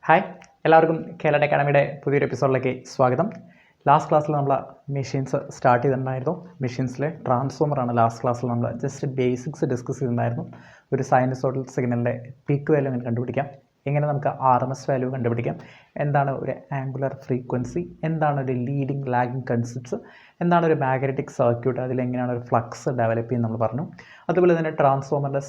Hi എല്ലാവർക്കും കേരള അക്കാഡമിയുടെ പുതിയൊരു എപ്പിസോഡിലേക്ക് സ്വാഗതം. ലാസ്റ്റ് ക്ലാസ്സിൽ നമ്മൾ മെഷീൻസ് സ്റ്റാർട്ട് ചെയ്തിട്ടുണ്ടായിരുന്നു. മെഷീൻസിലെ ട്രാൻസ്ഫോമറാണ് ലാസ്റ്റ് ക്ലാസ്സിൽ നമ്മൾ ജസ്റ്റ് ബേസിക്സ് ഡിസ്കസ് ചെയ്തിട്ടുണ്ടായിരുന്നു. ഒരു സൈനസോയ്ഡൽ സിഗ്നലിൻ്റെ പീക്ക് വാല്യൂ എങ്ങനെ കണ്ടുപിടിക്കാം, എങ്ങനെ നമുക്ക് RMS വാല്യൂ കണ്ടുപിടിക്കാം, എന്താണ് ഒരു ആംഗുലർ ഫ്രീക്വൻസി, എന്താണ് ഒരു ലീഡിങ് ലാഗിങ് കൺസെപ്റ്റ്സ്, എന്താണ് ഒരു മാഗ്നറ്റിക് സർക്യൂട്ട്, അതിലെങ്ങനെയാണ് ഒരു ഫ്ലക്സ് ഡെവലപ്പ് ചെയ്യുന്നത് നമ്മൾ പറഞ്ഞു. അതുപോലെ തന്നെ ട്രാൻസ്ഫോമറിൻ്റെ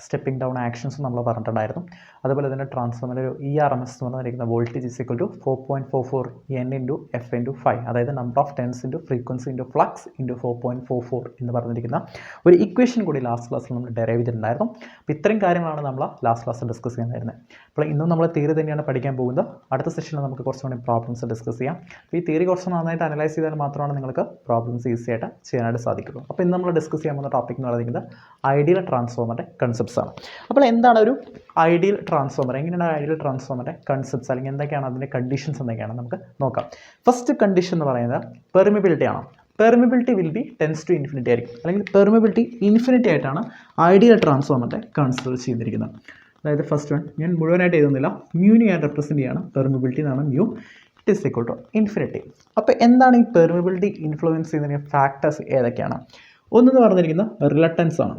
സ്റ്റെപ്പിംഗ് ഡൗൺ ആക്ഷൻസും നമ്മൾ പറഞ്ഞിട്ടുണ്ടായിരുന്നു. അതുപോലെ തന്നെ ട്രാൻസ്ഫോമറിൻ്റെ ഒരു ERMS എന്ന് പറഞ്ഞിരിക്കുന്ന voltage is equal to 4.44 N × F × 5, അതായത് number of turns into frequency into flux into 4.44 എന്ന് പറഞ്ഞിരിക്കുന്ന ഒരു ഇക്വേഷൻ കൂടി ലാസ്റ്റ് ക്ലാസ്സിൽ നമ്മൾ ഡെറൈവ് ചെയ്തിട്ടുണ്ടായിരുന്നു. അപ്പോൾ ഇത്രയും കാര്യങ്ങളാണ് നമ്മൾ ലാസ്റ്റ് ക്ലാസ്സിൽ ഡിസ്കസ് ചെയ്യാനായിരുന്നത്. അപ്പോൾ ഇന്നും നമ്മൾ തിയറി തന്നെയാണ് പഠിക്കാൻ പോകുന്നത്. അടുത്ത സെഷനിൽ നമുക്ക് കുറച്ചുകൂടി പ്രോബ്ലംസ് ഡിസ്കസ് ചെയ്യാം. അപ്പോൾ ഈ തിയറി കുറച്ച് നന്നായിട്ട് അനലൈസ് ചെയ്താൽ മാത്രമാണ് നിങ്ങൾക്ക് പ്രോബ്ലംസ് ഈസി ആയിട്ട് ചെയ്യാനായിട്ട് സാധിക്കുള്ളൂ. അപ്പോൾ ഇന്ന് നമ്മൾ ഡിസ്കസ് ചെയ്യാൻ പോകുന്ന ടോപ്പിക് എന്ന് പറയുന്നത് ഐഡിയൽ ട്രാൻസ്ഫോമറിൻ്റെ കൺസെപ്റ്റ്സ് ആണ്. അപ്പോൾ എന്താണ് ഒരു ഐഡിയൽ ട്രാൻസ്ഫോമർ, എങ്ങനെയാണ് ഐഡിയൽ ട്രാൻസ്ഫോമറിൻ്റെ കൺസെപ്റ്റ്സ്, അല്ലെങ്കിൽ എന്തൊക്കെയാണ് അതിൻ്റെ കണ്ടീഷൻസ് എന്തൊക്കെയാണ് നമുക്ക് നോക്കാം. ഫസ്റ്റ് കണ്ടീഷൻ എന്ന് പറയുന്നത് പെർമിബിലിറ്റി ആണ്. Permeability will be tends to infinity ആയിരിക്കും, അല്ലെങ്കിൽ പെർമിബിലിറ്റി ഇൻഫിനിറ്റി ആയിട്ടാണ് ഐഡിയൽ ട്രാൻസ്ഫോമറിൻ്റെ കൺസിഡർ ചെയ്തിരിക്കുന്നത്. അതായത് ഫസ്റ്റ് വൺ ഞാൻ മുഴുവനായിട്ട് എഴുതുന്നില്ല, മ്യൂനി ഞാൻ റെപ്രസെൻറ്റ് ചെയ്യാണ്. പെർമിബിലിറ്റി എന്നാണ് mu, it is equal to infinity. അപ്പോൾ എന്താണ് ഈ പെർമിബിലിറ്റി ഇൻഫ്ലുവൻസ് ചെയ്യുന്ന ഫാക്ടേഴ്സ് ഏതൊക്കെയാണ്? ഒന്നെന്ന് പറഞ്ഞിരിക്കുന്നത് റിലക്റ്റൻസ് ആണ്.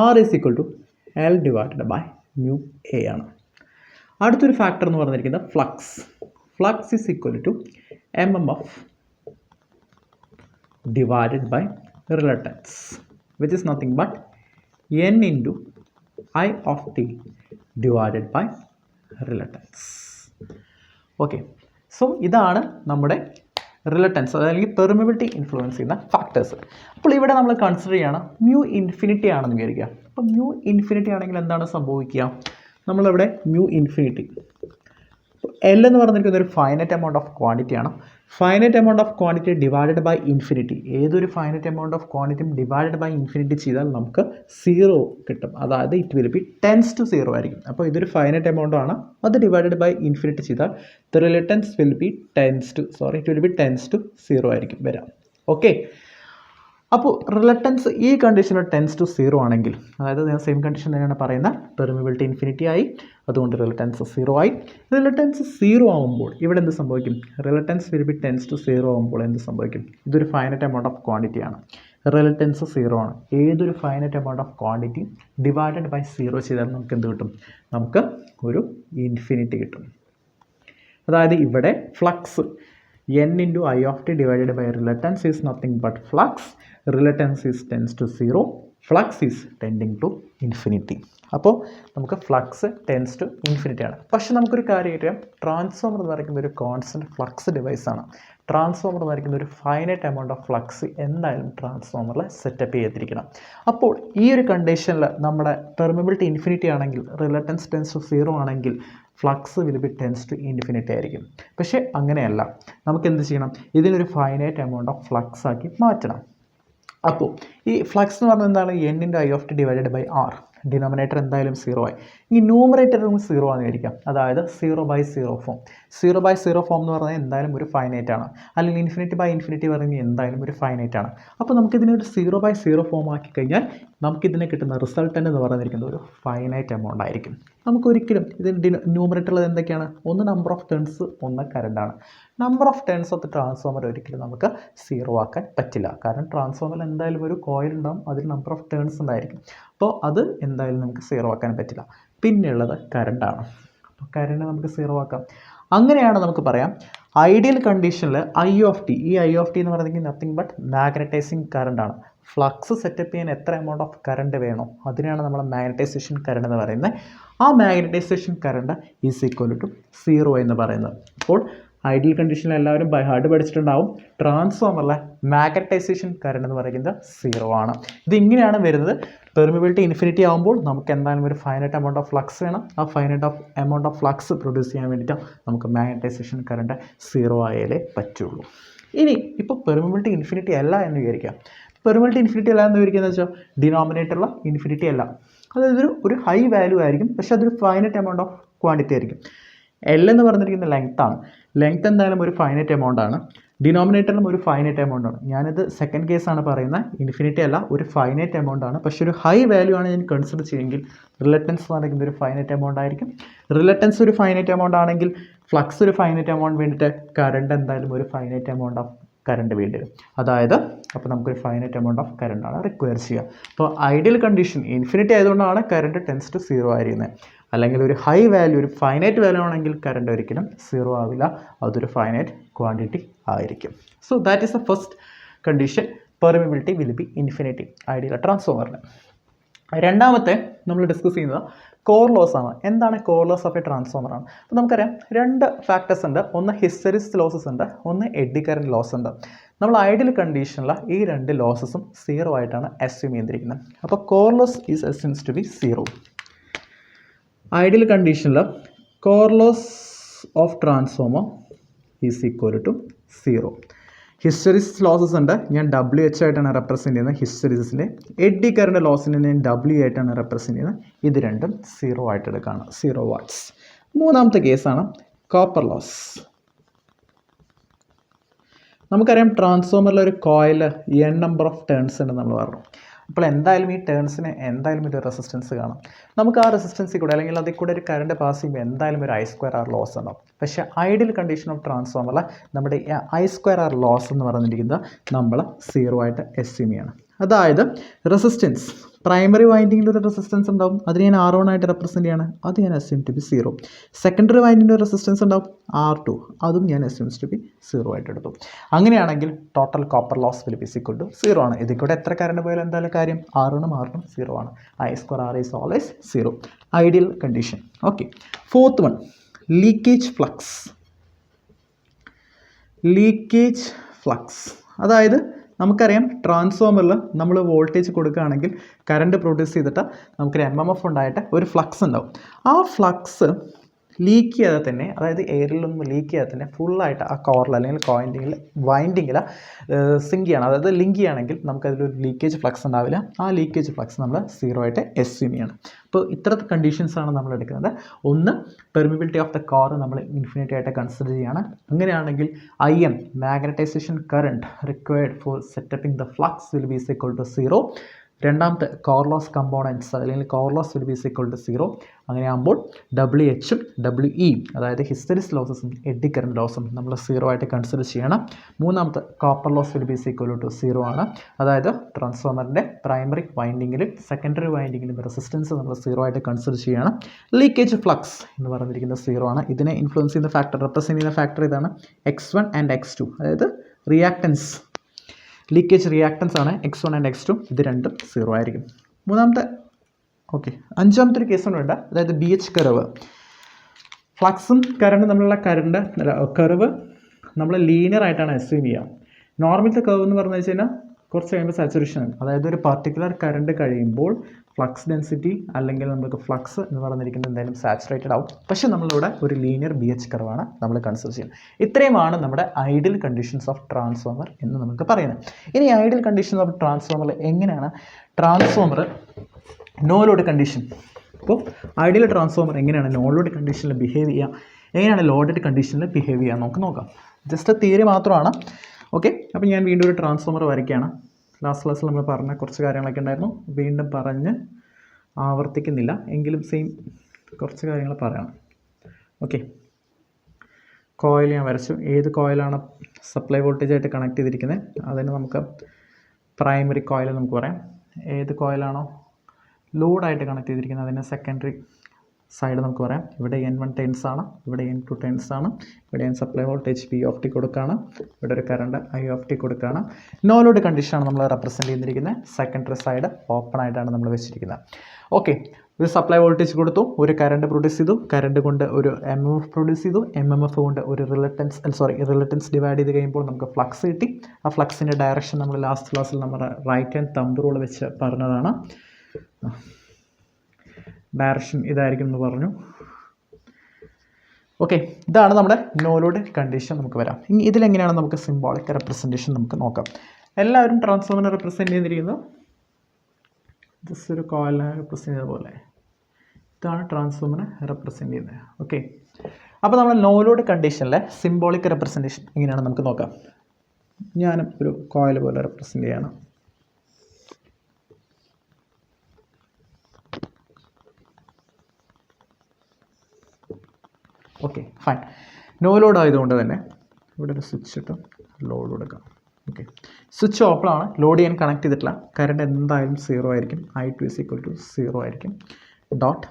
R is equal to L divided by mu A ആണ്. അടുത്തൊരു ഫാക്ടർ എന്ന് പറഞ്ഞിരിക്കുന്നത് flux is equal to MMF divided by reluctance, which is nothing but N × I of t divided by reluctance. Okay, so ഇതാണ് നമ്മുടെ reluctance, അല്ലെങ്കിൽ permeability influence ചെയ്യുന്ന factors. അപ്പോൾ ഇവിടെ നമ്മൾ കൺസിഡർ ചെയ്യണം മ്യൂ ഇൻഫിനിറ്റി ആണെന്ന് വിചാരിക്കുക. അപ്പോൾ മ്യൂ ഇൻഫിനിറ്റി ആണെങ്കിൽ എന്താണ് സംഭവിക്കുക? നമ്മളിവിടെ മ്യൂ ഇൻഫിനിറ്റി, L എന്ന് പറഞ്ഞിരിക്കുന്ന ഒരു ഫൈനൈറ്റ് എമൗണ്ട് ഓഫ് ക്വാണ്ടിറ്റി ആണ്. Finite amount of quantity divided by infinity, ഏതൊരു ഫൈനൈറ്റ് എമൗണ്ട് ഓഫ് ക്വാണ്ടിറ്റിയും ഡിവൈഡഡ് ബൈ ഇൻഫിനിറ്റി ചെയ്താൽ നമുക്ക് 0 കിട്ടും. അതായത് it will be tends to 0 ആയിരിക്കും. അപ്പോൾ ഇതൊരു ഫൈനൈറ്റ് എമൗണ്ട് ആണ്, അത് ഡിവൈഡഡ് ബൈ ഇൻഫിനിറ്റി ചെയ്താൽ the reluctance will be it will be tends to 0 ആയിരിക്കും വരാം. ഓക്കെ, അപ്പോൾ റിലക്റ്റൻസ് ഈ കണ്ടീഷനിൽ ടെൻസ് ടു 0 ആണെങ്കിൽ, അതായത് സെയിം കണ്ടീഷൻ തന്നെയാണ് പറയുന്നത്, പെർമിബിലിറ്റി ഇൻഫിനിറ്റി ആയി, അതുകൊണ്ട് റിലക്റ്റൻസ് 0 ആയി. റിലക്റ്റൻസ് 0 ആകുമ്പോൾ ഇവിടെ എന്ത് സംഭവിക്കും? Reluctance will be tends to 0 ആകുമ്പോൾ എന്ത് സംഭവിക്കും? ഇതൊരു ഫൈനൈറ്റ് എമൗണ്ട് ഓഫ് ക്വാണ്ടിറ്റി ആണ്, റിലക്റ്റൻസ് 0 ആണ്. ഏതൊരു finite amount of quantity divided by 0 ചെയ്താൽ നമുക്ക് എന്ത് കിട്ടും? നമുക്ക് ഒരു ഇൻഫിനിറ്റി കിട്ടും. അതായത് ഇവിടെ flux N × I of t divided by reluctance is nothing but flux. Reluctance is tends to 0. Flux is tending to infinity. അപ്പോൾ നമുക്ക് ഫ്ലക്സ് ടെൻസ് ടു ഇൻഫിനിറ്റി ആണ്. പക്ഷേ നമുക്കൊരു കാര്യം അറിയാം, ട്രാൻസ്ഫോമർ എന്ന് പറയുന്ന ഒരു കോൺസ്റ്റൻറ്റ് ഫ്ലക്സ് ഡിവൈസാണ്. ട്രാൻസ്ഫോമർ എന്ന് പറയുന്ന ഒരു ഫൈനൈറ്റ് എമൗണ്ട് ഓഫ് ഫ്ലക്സ് എന്തായാലും ട്രാൻസ്ഫോമറിൽ സെറ്റപ്പ് ചെയ്തിരിക്കണം. അപ്പോൾ ഈ ഒരു കണ്ടീഷനിൽ നമ്മുടെ പെർമിബിലിറ്റി ഇൻഫിനിറ്റി ആണെങ്കിൽ, റിലക്റ്റൻസ് ടെൻസ് ടു 0 ആണെങ്കിൽ flux will be tends to infinity ആയിരിക്കും. പക്ഷേ അങ്ങനെയല്ല, നമുക്ക് എന്ത് ചെയ്യണം? ഇതിനൊരു ഫൈനൈറ്റ് എമൗണ്ട് ഓഫ് ഫ്ലക്സ് ആക്കി മാറ്റണം. അപ്പോൾ ഈ ഫ്ലക്സ് എന്ന് പറഞ്ഞാൽ എന്താണ്? N × I of t divided by R. Denominator എന്തായാലും 0 ആയി. ഈ ന്യൂമറേറ്ററും 0 ആണെന്ന് വിചാരിക്കാം. അതായത് 0/0 ഫോം. 0/0 ഫോം എന്ന് പറഞ്ഞാൽ എന്തായാലും ഒരു ഫൈനൈറ്റ് ആണ്, അല്ലെങ്കിൽ ഇൻഫിനിറ്റി പറയുന്നത് എന്തായാലും ഒരു ഫൈനൈറ്റ് ആണ്. അപ്പോൾ നമുക്കിതിനൊരു 0/0 ഫോം ആക്കി കഴിഞ്ഞാൽ നമുക്കിതിനെ കിട്ടുന്ന റിസൾട്ടൻ്റ് എന്ന് പറഞ്ഞിരിക്കുന്നത് ഒരു ഫൈനൈറ്റ് എമൗണ്ട് ആയിരിക്കും. നമുക്കൊരിക്കലും ഇതിന് ന്യൂമറേറ്ററിൽ എന്തൊക്കെയാണ്? ഒന്ന് നമ്പർ ഓഫ് ടേൺസ്, ഒന്ന് കറണ്ടാണ്. Number of turns of transformer ഒരിക്കലും നമുക്ക് 0 ആക്കാൻ പറ്റില്ല. കാരണം ട്രാൻസ്ഫോമറിൽ എന്തായാലും ഒരു കോയിൽ ഉണ്ടാകും, അതിൽ നമ്പർ ഓഫ് ടേൺസ് ഉണ്ടായിരിക്കും. അപ്പോൾ അത് എന്തായാലും നമുക്ക് 0 ആക്കാൻ പറ്റില്ല. പിന്നെയുള്ളത് കറണ്ടാണ്. അപ്പോൾ കറണ്ട് നമുക്ക് 0 ആക്കാം. അങ്ങനെയാണ് നമുക്ക് പറയാം ഐഡിയൽ കണ്ടീഷനിൽ I of t, ഈ I of t എന്ന് പറയുന്നത് നത്തിങ് ബട്ട് മാഗ്നറ്റൈസിങ് കറണ്ട് ആണ്. ഫ്ലക്സ് സെറ്റപ്പ് ചെയ്യാൻ എത്ര എമൗണ്ട് ഓഫ് കറണ്ട് വേണോ അതിനാണ് നമ്മൾ മാഗ്നറ്റൈസേഷൻ കറണ്ട് എന്ന് പറയുന്നത്. ആ magnetisation current is equal to 0 എന്ന് പറയുന്നത്. അപ്പോൾ ഐഡിയൽ കണ്ടീഷനിൽ എല്ലാവരും ബൈ ഹാർട്ട് പഠിച്ചിട്ടുണ്ടാവും, ട്രാൻസ്ഫോമറിലെ മാഗ്നറ്റൈസേഷൻ കറണ്ട് എന്ന് പറയുന്നത് 0 ആണ്. ഇതിങ്ങനെയാണ് വരുന്നത്. പെർമിബിലിറ്റി ഇൻഫിനിറ്റി ആകുമ്പോൾ നമുക്ക് എന്തായാലും ഒരു ഫൈനൈറ്റ് എമൗണ്ട് ഓഫ് ഫ്ലക്സ് വേണം. ആ finite amount of flux produce ചെയ്യാൻ വേണ്ടിയിട്ട് നമുക്ക് മാഗ്നറ്റൈസേഷൻ കറണ്ട് 0 ആയാലേ പറ്റുള്ളൂ. ഇനി ഇപ്പോൾ പെർമിബിലിറ്റി ഇൻഫിനിറ്റി അല്ല എന്ന് വിചാരിക്കാം. പെർമിബിലിറ്റി ഇൻഫിനിറ്റി അല്ല എന്ന് വിചാരിക്കുന്നത് വെച്ചാൽ ഡിനോമിനേറ്ററിലുള്ള ഇൻഫിനിറ്റി അല്ല, അതായത് ഒരു ഹൈ വാല്യൂ ആയിരിക്കും, പക്ഷേ അതൊരു ഫൈനൈറ്റ് എമൗണ്ട് ഓഫ് ക്വാണ്ടിറ്റി ആയിരിക്കും. എൽ എന്ന് പറഞ്ഞിരിക്കുന്ന ലെങ്ത് ആണ്. ലെങ്ത് എന്തായാലും ഒരു ഫൈനൈറ്റ് എമൗണ്ട് ആണ്. ഡിനോമിനേറ്ററിലും ഒരു ഫൈനൈറ്റ് എമൗണ്ട് ആണ്. ഞാനിത് സെക്കൻഡ് കേസാണ് പറയുന്നത്, ഇൻഫിനിറ്റി അല്ല, ഒരു ഫൈനൈറ്റ് എമൗണ്ട് ആണ്. പക്ഷേ ഒരു ഹൈ വാല്യൂ ആണ് ഞാൻ കൺസിഡർ ചെയ്യുമെങ്കിൽ റിലക്റ്റൻസ് എന്ന് പറയുന്നത് ഒരു ഫൈനൈറ്റ് എമൗണ്ട് ആയിരിക്കും. റിലക്റ്റൻസ് ഒരു ഫൈനൈറ്റ് എമൗണ്ട് ആണെങ്കിൽ ഫ്ലക്സ് ഒരു ഫൈനൈറ്റ് എമൗണ്ട് വേണ്ടിയിട്ട് കറണ്ട് എന്തായാലും ഒരു ഫൈനൈറ്റ് എമൗണ്ട് ഓഫ് കറണ്ട് വേണ്ടി വരും. അതായത് അപ്പോൾ നമുക്കൊരു ഫൈനൈറ്റ് എമൗണ്ട് ഓഫ് കറണ്ടാണ് റിക്വയർ ചെയ്യുക. അപ്പോൾ ഐഡിയൽ കണ്ടീഷൻ ഇൻഫിനിറ്റി ആയതുകൊണ്ടാണ് കറണ്ട് ടെൻസ് ടു 0 ആയിരിക്കുന്നത്. അല്ലെങ്കിൽ ഒരു ഹൈ വാല്യൂ, ഒരു ഫൈനൈറ്റ് വാല്യൂ ആണെങ്കിൽ കറണ്ട് ഒരിക്കലും 0 ആവില്ല, അതൊരു ഫൈനൈറ്റ് ക്വാണ്ടിറ്റി ആയിരിക്കും. So that is the first condition, permeability will be infinity ideal ട്രാൻസ്ഫോമറിന്. രണ്ടാമത്തെ നമ്മൾ ഡിസ്കസ് ചെയ്യുന്നത് കോർ ലോസ് ആണ്. എന്താണ് core loss of a transformer ആണ്? അപ്പോൾ നമുക്കറിയാം രണ്ട് ഫാക്ടേഴ്സ് ഉണ്ട്. ഒന്ന് ഹിസ്റ്ററിസിസ് ലോസസ് ഉണ്ട്, ഒന്ന് എഡ്ഡി കറന്റ് ലോസ് ഉണ്ട്. നമ്മൾ ഐഡിയൽ കണ്ടീഷനിൽ ഈ രണ്ട് ലോസസും 0 ആയിട്ടാണ് അസ്യൂം ചെയ്തിരിക്കുന്നത്. അപ്പോൾ core loss is assumes to be 0. Ideal കണ്ടീഷനിൽ core loss of transformer is equal to 0. Hysteresis losses ഉണ്ട്, ഞാൻ WH ആയിട്ടാണ് റെപ്രസെൻറ്റ് ചെയ്യുന്നത് ഹിസ്റ്ററിസിസിൻ്റെ. എഡ്ഡി കറണ്ട് ലോസിനെ ഞാൻ W ആയിട്ടാണ് റെപ്രസെൻറ്റ് ചെയ്യുന്നത്. ഇത് രണ്ടും 0 ആയിട്ട് എടുക്കുകയാണ്, 0 വാട്ട്സ്. മൂന്നാമത്തെ കേസാണ് കോപ്പർ ലോസ്. നമുക്കറിയാം ട്രാൻസ്ഫോമറിൽ ഒരു coil n number of turns ഉണ്ട് നമ്മൾ പറഞ്ഞു. അപ്പോൾ എന്തായാലും ഈ ടേൺസിന് എന്തായാലും ഒരു റെസിസ്റ്റൻസ് കാണും. നമുക്ക് ആ റെസിസ്റ്റൻസിൽ കൂടെ അല്ലെങ്കിൽ അതിൽ കൂടെ ഒരു കറണ്ട് പാസ് ചെയ്യുമ്പോൾ എന്തായാലും ഒരു I²R ലോസ് ഉണ്ടാവും. പക്ഷേ ഐഡിയൽ കണ്ടീഷൻ ഓഫ് ട്രാൻസ്ഫോമറിൽ നമ്മുടെ I²R ലോസ് എന്ന് പറഞ്ഞിരിക്കുന്നത് നമ്മൾ 0 ആയിട്ട് അസ്യൂം ചെയ്യണം. അതായത് റെസിസ്റ്റൻസ്, പ്രൈമറി വൈൻഡിങ്ങിൽ ഒരു റെസിസ്റ്റൻസ് ഉണ്ടാവും, അതിന് ഞാൻ R1 ആയിട്ട് റെപ്രസെൻറ്റ് ചെയ്യാണ്, അത് ഞാൻ അസ്യൂം ടു ബി 0. സെക്കൻഡറി വൈൻഡിങ്ങിൽ ഒരു റെസിസ്റ്റൻസ് ഉണ്ടാവും R2, അതും ഞാൻ അസ്യൂംസ് ടു ബി 0 ആയിട്ട് എടുത്തു. അങ്ങനെയാണെങ്കിൽ total copper loss will be equal to 0 ആണ്. ഇതിൽ കൂടെ എത്ര കറണ്ട് പോയാലും എന്തായാലും കാര്യം R1 0 ആണ്. I²R is always 0. Ideal condition. Okay. Fourth one, leakage flux. Leakage flux അതായത് നമുക്കറിയാം ട്രാൻസ്ഫോമറിൽ നമ്മൾ വോൾട്ടേജ് കൊടുക്കുകയാണെങ്കിൽ കറണ്ട് പ്രൊഡ്യൂസ് ചെയ്തിട്ട് നമുക്കൊരു MMF ഉണ്ടായിട്ട് ഒരു ഫ്ലക്സ് ഉണ്ടാവും. ആ ഫ്ലക്സ് ലീക്ക് ചെയ്യാതെ തന്നെ, അതായത് എയറിലൊന്നും ലീക്ക് ചെയ്യാതെ തന്നെ ഫുള്ളായിട്ട് ആ കോറിൽ അല്ലെങ്കിൽ വൈൻഡിങ്ങിൽ സിങ്ക് ചെയ്യണം, അതായത് ലിങ്ക് ചെയ്യുകയാണെങ്കിൽ നമുക്കതിലൊരു ലീക്കേജ് ഫ്ലക്സ് ഉണ്ടാവില്ല. ആ ലീക്കേജ് ഫ്ലക്സ് നമ്മൾ 0 ആയിട്ട് അസ്യൂം ചെയ്യണം. അപ്പോൾ ഇത്ര കണ്ടീഷൻസാണ് നമ്മൾ എടുക്കുന്നത്. ഒന്ന്, പെർമിബിലിറ്റി ഓഫ് ദ കോർ നമ്മൾ ഇൻഫിനിറ്റി ആയിട്ട് കൺസിഡർ ചെയ്യണം. അങ്ങനെയാണെങ്കിൽ IM magnetization current required for setupping the flux will be equal to 0. രണ്ടാമത്തെ കോർ ലോസ് കമ്പോണൻസ് അല്ലെങ്കിൽ core loss will be equal to 0. അങ്ങനെയാകുമ്പോൾ WHും WE അതായത് ഹിസ്റ്ററിസ് ലോസസും എഡ്ഡി കറന്റ് ലോസും നമ്മൾ 0 ആയിട്ട് കൺസിഡർ ചെയ്യണം. മൂന്നാമത്തെ copper loss will be equal to 0 ആണ്. അതായത് ട്രാൻസ്ഫോമറിൻ്റെ പ്രൈമറി വൈൻഡിങ്ങിലും സെക്കൻഡറി വൈൻഡിങ്ങിലും റെസിസ്റ്റൻസ് നമ്മൾ 0 ആയിട്ട് കൺസിഡർ ചെയ്യണം. ലീക്കേജ് ഫ്ലക്സ് എന്ന് പറഞ്ഞിരിക്കുന്നത് 0 ആണ്. ഇതിനെ ഇൻഫ്ലുവൻസ് ചെയ്യുന്ന ഫാക്ടർ, റെപ്രസെൻറ്റ് ചെയ്യുന്ന ഫാക്ടർ ഇതാണ്, X1 ആൻഡ് X2, അതായത് റിയാക്ടൻസ്, ലീക്കേജ് റിയാക്ടൻസ് ആണ് X1 ആൻഡ് X2. ഇത് രണ്ടും 0 ആയിരിക്കും. മൂന്നാമത്തെ അഞ്ചാമത്തെ ഒരു കേസ് ഉണ്ട്, അതായത് BH കർവ്. ഫ്ലക്സും കറണ്ടും തമ്മിലുള്ള കർവ് നമ്മൾ ലീനിയർ ആയിട്ടാണ് അസ്യൂം ചെയ്യുക. നോർമലത്തെ കർവ് എന്ന് പറഞ്ഞു കഴിഞ്ഞാൽ കുറച്ച് കഴിയുമ്പോൾ സാച്ചുറേഷൻ, അതായത് ഒരു പർട്ടിക്കുലർ കറണ്ട് കഴിയുമ്പോൾ ഫ്ലക്സ് ഡെൻസിറ്റി അല്ലെങ്കിൽ നമുക്ക് ഫ്ലക്സ് എന്ന് പറഞ്ഞിരിക്കുന്നത് എന്തായാലും സാച്ചുറേറ്റഡ് ആവും. പക്ഷേ നമ്മളിവിടെ ഒരു ലീനിയർ BH കർവാണ് നമ്മൾ കൺസിഡർ ചെയ്യുന്നത്. ഇത്രയുമാണ് നമ്മുടെ ഐഡിയൽ കണ്ടീഷൻസ് ഓഫ് ട്രാൻസ്ഫോമർ എന്ന് നമുക്ക് പറയുന്നത്. ഇനി ഐഡിയൽ കണ്ടീഷൻസ് ഓഫ് ട്രാൻസ്ഫോമറിൽ എങ്ങനെയാണ് ട്രാൻസ്ഫോമർ നോ ലോഡ് കണ്ടീഷൻ, അപ്പോൾ ഐഡിയൽ ട്രാൻസ്ഫോമർ എങ്ങനെയാണ് നോ ലോഡ് കണ്ടീഷനിൽ ബിഹേവ് ചെയ്യുക, എങ്ങനെയാണ് ലോഡഡ് കണ്ടീഷനിൽ ബിഹേവ് ചെയ്യുക നമുക്ക് നോക്കാം. ജസ്റ്റ് തിയറി മാത്രമാണ്. ഓക്കെ, അപ്പോൾ ഞാൻ വീണ്ടും ഒരു ട്രാൻസ്ഫോമർ വരയ്ക്കുകയാണ്. ലാസ്റ്റ് ക്ലാസ്സിൽ നമ്മൾ പറഞ്ഞ കുറച്ച് കാര്യങ്ങളൊക്കെ ഉണ്ടായിരുന്നു, വീണ്ടും പറഞ്ഞ് ആവർത്തിക്കുന്നില്ല, എങ്കിലും സെയിം കുറച്ച് കാര്യങ്ങൾ പറയണം. ഓക്കെ, കോയിൽ ഞാൻ വരച്ചു. ഏത് കോയിലാണ് സപ്ലൈ വോൾട്ടേജ് ആയിട്ട് കണക്ട് ചെയ്തിരിക്കുന്നത് അതിന് നമുക്ക് പ്രൈമറി കോയിൽ നമുക്ക് പറയാം. ഏത് കോയിലാണോ ലോഡായിട്ട് കണക്ട് ചെയ്തിരിക്കുന്നത് അതിന് സെക്കൻഡറി സൈഡ് നമുക്ക് പറയാം. ഇവിടെ N1 ടേൺസ് ആണ്, ഇവിടെ N2 ടേൺസ് ആണ്, ഇവിടെ ഞാൻ സപ്ലൈ വോൾട്ടേജ് P കൊടുക്കുകയാണ്, ഇവിടെ ഒരു കറണ്ട് I കൊടുക്കുകയാണ്. നോ ലോഡ് കണ്ടീഷനാണ് നമ്മൾ റെപ്രസെൻറ്റ് ചെയ്തിരിക്കുന്നത്. സെക്കൻഡറി സൈഡ് ഓപ്പൺ ആയിട്ടാണ് നമ്മൾ വെച്ചിരിക്കുന്നത്. ഓക്കെ, ഒരു സപ്ലൈ വോൾട്ടേജ് കൊടുത്തു, ഒരു കറണ്ട് പ്രൊഡ്യൂസ് ചെയ്തു, കറണ്ട് കൊണ്ട് ഒരു MMF പ്രൊഡ്യൂസ് ചെയ്തു, MMF കൊണ്ട് ഒരു റിലക്റ്റൻസ് ഡിവൈഡ് ചെയ്ത് കഴിയുമ്പോൾ നമുക്ക് ഫ്ലക്സ് കിട്ടി. ആ ഫ്ലക്സിൻ്റെ ഡയറക്ഷൻ നമ്മൾ ലാസ്റ്റ് ക്ലാസ്സിൽ നമ്മുടെ റൈറ്റ് ഹാൻഡ് തമ്പ് റൂൾ വെച്ച് പറഞ്ഞതാണ്. ഡയറക്ഷൻ ഇതായിരിക്കും എന്ന് പറഞ്ഞു. ഓക്കെ, ഇതാണ് നമ്മുടെ നോ ലോഡ് കണ്ടീഷൻ. നമുക്ക് വരാം. ഇനി ഇതിലെങ്ങനെയാണ് നമുക്ക് സിംബോളിക് റെപ്രസെൻറ്റേഷൻ നമുക്ക് നോക്കാം. എല്ലാവരും ട്രാൻസ്ഫോമറിനെ റെപ്രസെൻറ്റ് ചെയ്തിരിക്കുന്നത് ജസ്റ്റ് ഒരു കോയിലിനെ റെപ്രസെൻറ്റ് ചെയ്ത പോലെ. ഇതാണ് ട്രാൻസ്ഫോമറിനെ റെപ്രസെൻറ്റ് ചെയ്യുന്നത്. ഓക്കെ, അപ്പോൾ നമ്മൾ നോ ലോഡ് കണ്ടീഷനിലെ സിംബോളിക് റെപ്രസെൻറ്റേഷൻ എങ്ങനെയാണ് നമുക്ക് നോക്കാം. ഞാൻ ഒരു കോയിൽ പോലെ റെപ്രസെൻ്റ് ചെയ്യണം. Okay fine. നോ ലോഡ് ആയതുകൊണ്ട് തന്നെ ഇവിടെ ഒരു സ്വിച്ച് ഇട്ട് ലോഡ് കൊടുക്കാം. ഓക്കെ, സ്വിച്ച് ഓപ്പൺ ആണ്, ലോഡ് ചെയ്യാൻ കണക്ട് ചെയ്തിട്ടില്ല. കറണ്ട് എന്തായാലും 0 ആയിരിക്കും. I2 = 0 ആയിരിക്കും. ഡോട്ട്